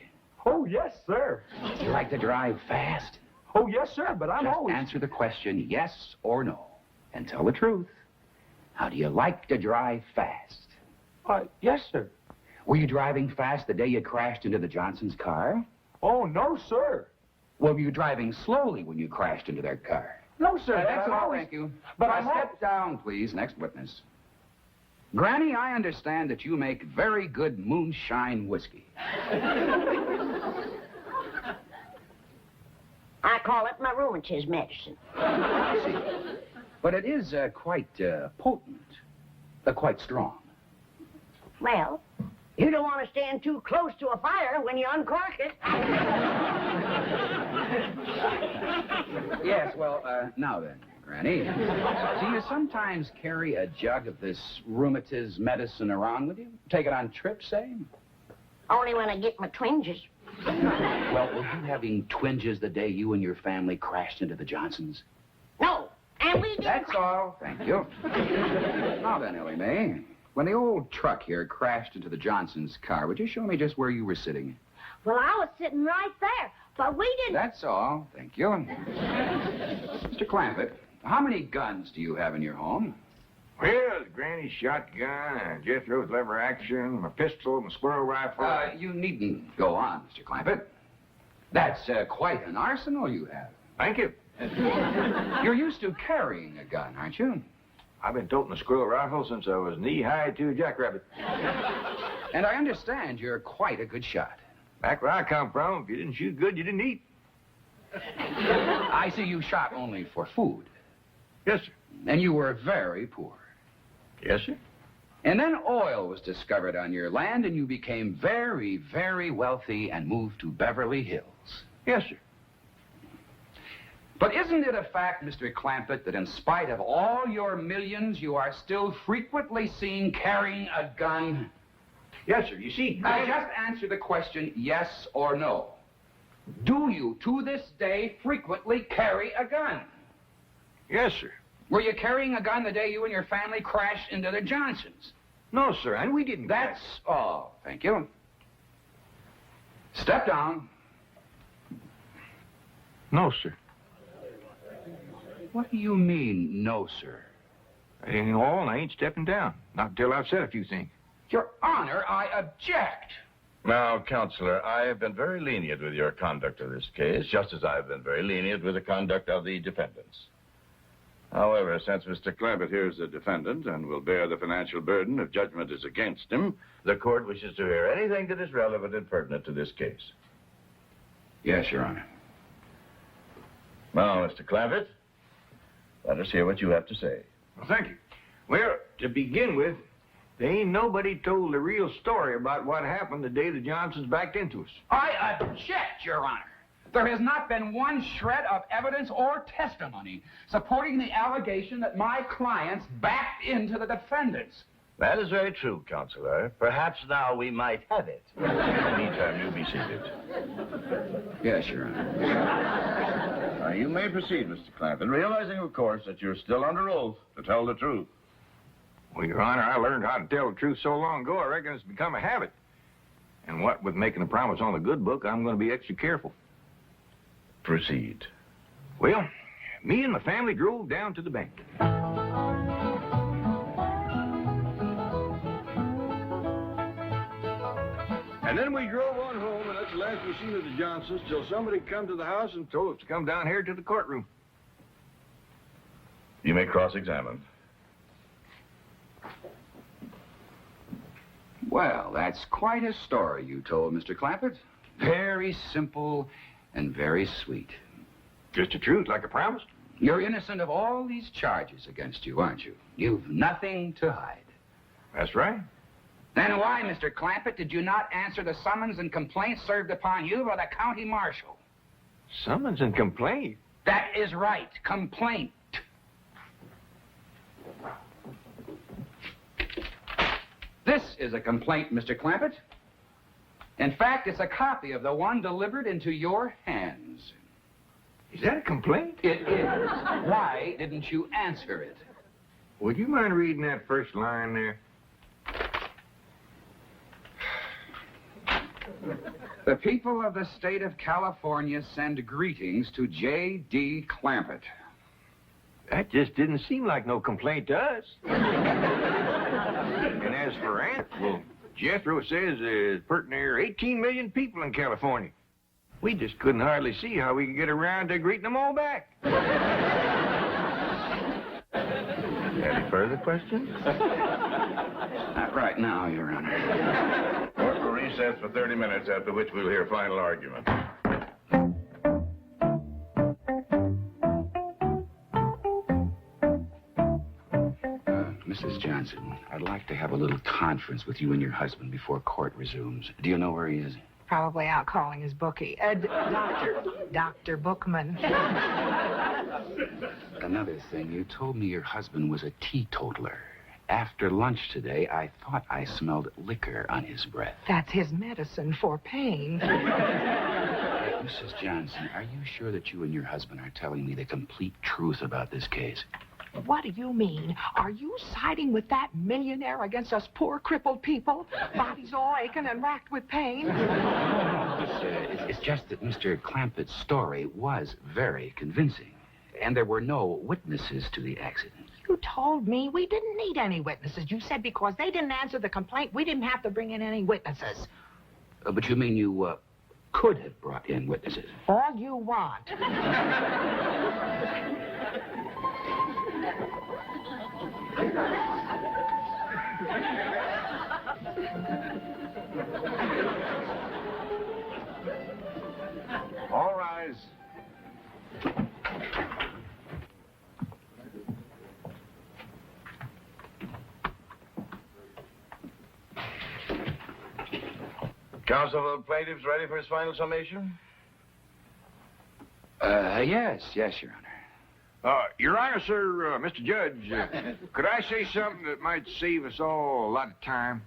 Oh, yes, sir. Do you like to drive fast? Oh, yes, sir, but I'm Just always... answer the question yes or no, and tell the truth. How do you like to drive fast? Yes, sir. Were you driving fast the day you crashed into the Johnsons' car? Oh, no, sir. Well, were you driving slowly when you crashed into their car? No, sir. That's all, thank you. But Now, step down, please. Next witness. Granny, I understand that you make very good moonshine whiskey. I call it my rheumatism medicine. I see. But it is quite potent, quite strong. Well, you don't want to stand too close to a fire when you uncork it. Yes, well, now then, Granny, do you sometimes carry a jug of this rheumatism medicine around with you? Take it on trips, say? Only when I get my twinges. Well, were you having twinges the day you and your family crashed into the Johnsons? No, and we didn't. That's all, thank you. Now then, Ellie Mae, when the old truck here crashed into the Johnsons' car, would you show me just where you were sitting? Well, I was sitting right there, but we didn't... That's all, thank you. Mr. Clampett, how many guns do you have in your home? Well, Granny's shotgun, Jethro's lever action, my pistol, my squirrel rifle. You needn't go on, Mr. Clampett. That's quite an arsenal you have. Thank you. You're used to carrying a gun, aren't you? I've been toting a squirrel rifle since I was knee-high to a jackrabbit. And I understand you're quite a good shot. Back where I come from, if you didn't shoot good, you didn't eat. I see you shot only for food. Yes, sir. And you were very poor. Yes, sir. And then oil was discovered on your land, and you became very, very wealthy and moved to Beverly Hills. Yes, sir. But isn't it a fact, Mr. Clampett, that in spite of all your millions, you are still frequently seen carrying a gun? Yes, sir. You see, Now, just answer the question, yes or no. Do you, to this day, frequently carry a gun? Yes, sir. Were you carrying a gun the day you and your family crashed into the Johnsons? No, sir, and we didn't. That's all. Thank you. Step down. No, sir. What do you mean, no, sir? I ain't all, and I ain't stepping down. Not until I've said a few things. Your Honor, I object. Now, Counselor, I have been very lenient with your conduct of this case, just as I have been very lenient with the conduct of the defendants. However, since Mr. Clampett here is the defendant and will bear the financial burden if judgment is against him, the court wishes to hear anything that is relevant and pertinent to this case. Yes, Your Honor. Now, Mr. Clampett, let us hear what you have to say. Well, thank you. Well, to begin with, there ain't nobody told the real story about what happened the day the Johnsons backed into us. I object, Your Honor. There has not been one shred of evidence or testimony supporting the allegation that my clients backed into the defendants. That is very true, Counselor. Perhaps now we might have it. In the meantime, you be seated. Yes, Your Honor. Now, you may proceed, Mr. Clampett, realizing, of course, that you're still under oath to tell the truth. Well, Your Honor, I learned how to tell the truth so long ago, I reckon it's become a habit. And what with making a promise on the good book, I'm going to be extra careful. Proceed. Well, me and my family drove down to the bank. And then we drove on home, and that's the last we seen of the Johnsons till somebody come to the house and told us to come down here to the courtroom. You may cross-examine. Well, that's quite a story you told, Mr. Clampett. Very simple and very sweet. Just the truth, like I promised. You're innocent of all these charges against you, aren't you? You've nothing to hide. That's right. Then why, Mr. Clampett, did you not answer the summons and complaint served upon you by the county marshal? Summons and complaint? That is right, complaint. This is a complaint, Mr. Clampett. In fact, it's a copy of the one delivered into your hands. Is that a complaint? It is. Why didn't you answer it? Would you mind reading that first line there? The people of the state of California send greetings to J.D. Clampett. That just didn't seem like no complaint to us. And as for Aunt, well, Jethro says there's pretty near 18 million people in California. We just couldn't hardly see how we could get around to greeting them all back. Any further questions? Not right now, Your Honor. Court will recess for 30 minutes, after which we'll hear final argument. Mrs. Johnson, I'd like to have a little conference with you and your husband before court resumes. Do you know where he is? Probably out calling his bookie. Dr. Bookman. Another thing, you told me your husband was a teetotaler. After lunch today, I thought I smelled liquor on his breath. That's his medicine for pain. Mrs. Johnson, are you sure that you and your husband are telling me the complete truth about this case? What do you mean? Are you siding with that millionaire against us poor crippled people? Bodies all aching and racked with pain? It's just that Mr. Clampett's story was very convincing. And there were no witnesses to the accident. You told me we didn't need any witnesses. You said because they didn't answer the complaint, we didn't have to bring in any witnesses. But you mean you could have brought in witnesses? All you want. All rise. Counsel for the plaintiffs ready for his final summation? Yes, Your Honor. Your Honor, sir, Mr. Judge, could I say something that might save us all a lot of time?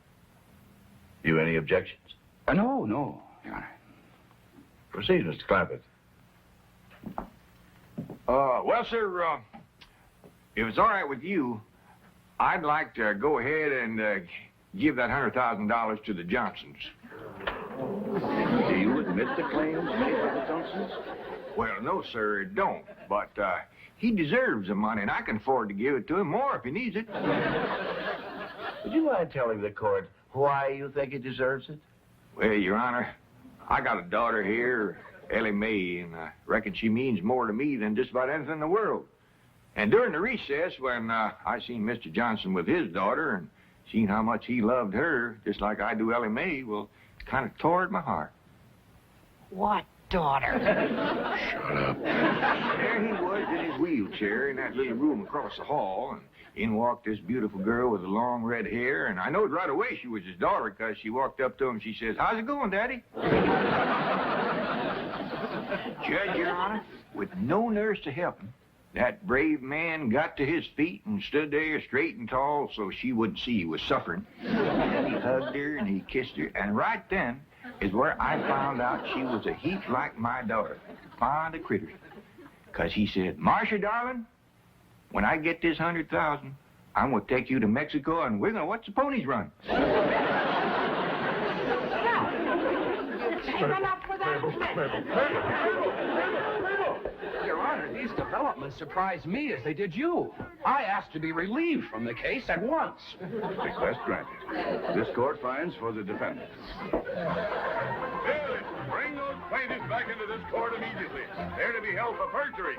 You any objections? No, Your Honor. Proceed, Mr. Clampett. Well, sir, if it's all right with you, I'd like to go ahead and give that $100,000 to the Johnsons. Do you admit the claims made by the Johnsons? Well, no, sir, it don't. But he deserves the money, and I can afford to give it to him more if he needs it. Would you mind telling the court why you think he deserves it? Well, Your Honor, I got a daughter here, Ellie Mae, and I reckon she means more to me than just about anything in the world. And during the recess, when I seen Mr. Johnson with his daughter and seen how much he loved her, just like I do Ellie Mae, well, it kind of tore at my heart. What daughter? Shut up. There he was in his wheelchair in that little room across the hall, and in walked this beautiful girl with the long red hair, and I knowed right away she was his daughter because she walked up to him and she says, "How's it going, Daddy?" Judge, Your Honor, with no nurse to help him, that brave man got to his feet and stood there straight and tall so she wouldn't see he was suffering. And he hugged her and he kissed her, and right then is where I found out she was a heap like my daughter, fond of critters. Because he said, "Marcia, darling, when I get this 100,000, I'm going to take you to Mexico and we're going to watch the ponies run." Run up for that. Your Honor, these developments surprised me as they did you. I asked to be relieved from the case at once. Request granted. This court finds for the defendant. Bring those plaintiffs back into this court immediately. They're to be held for perjury.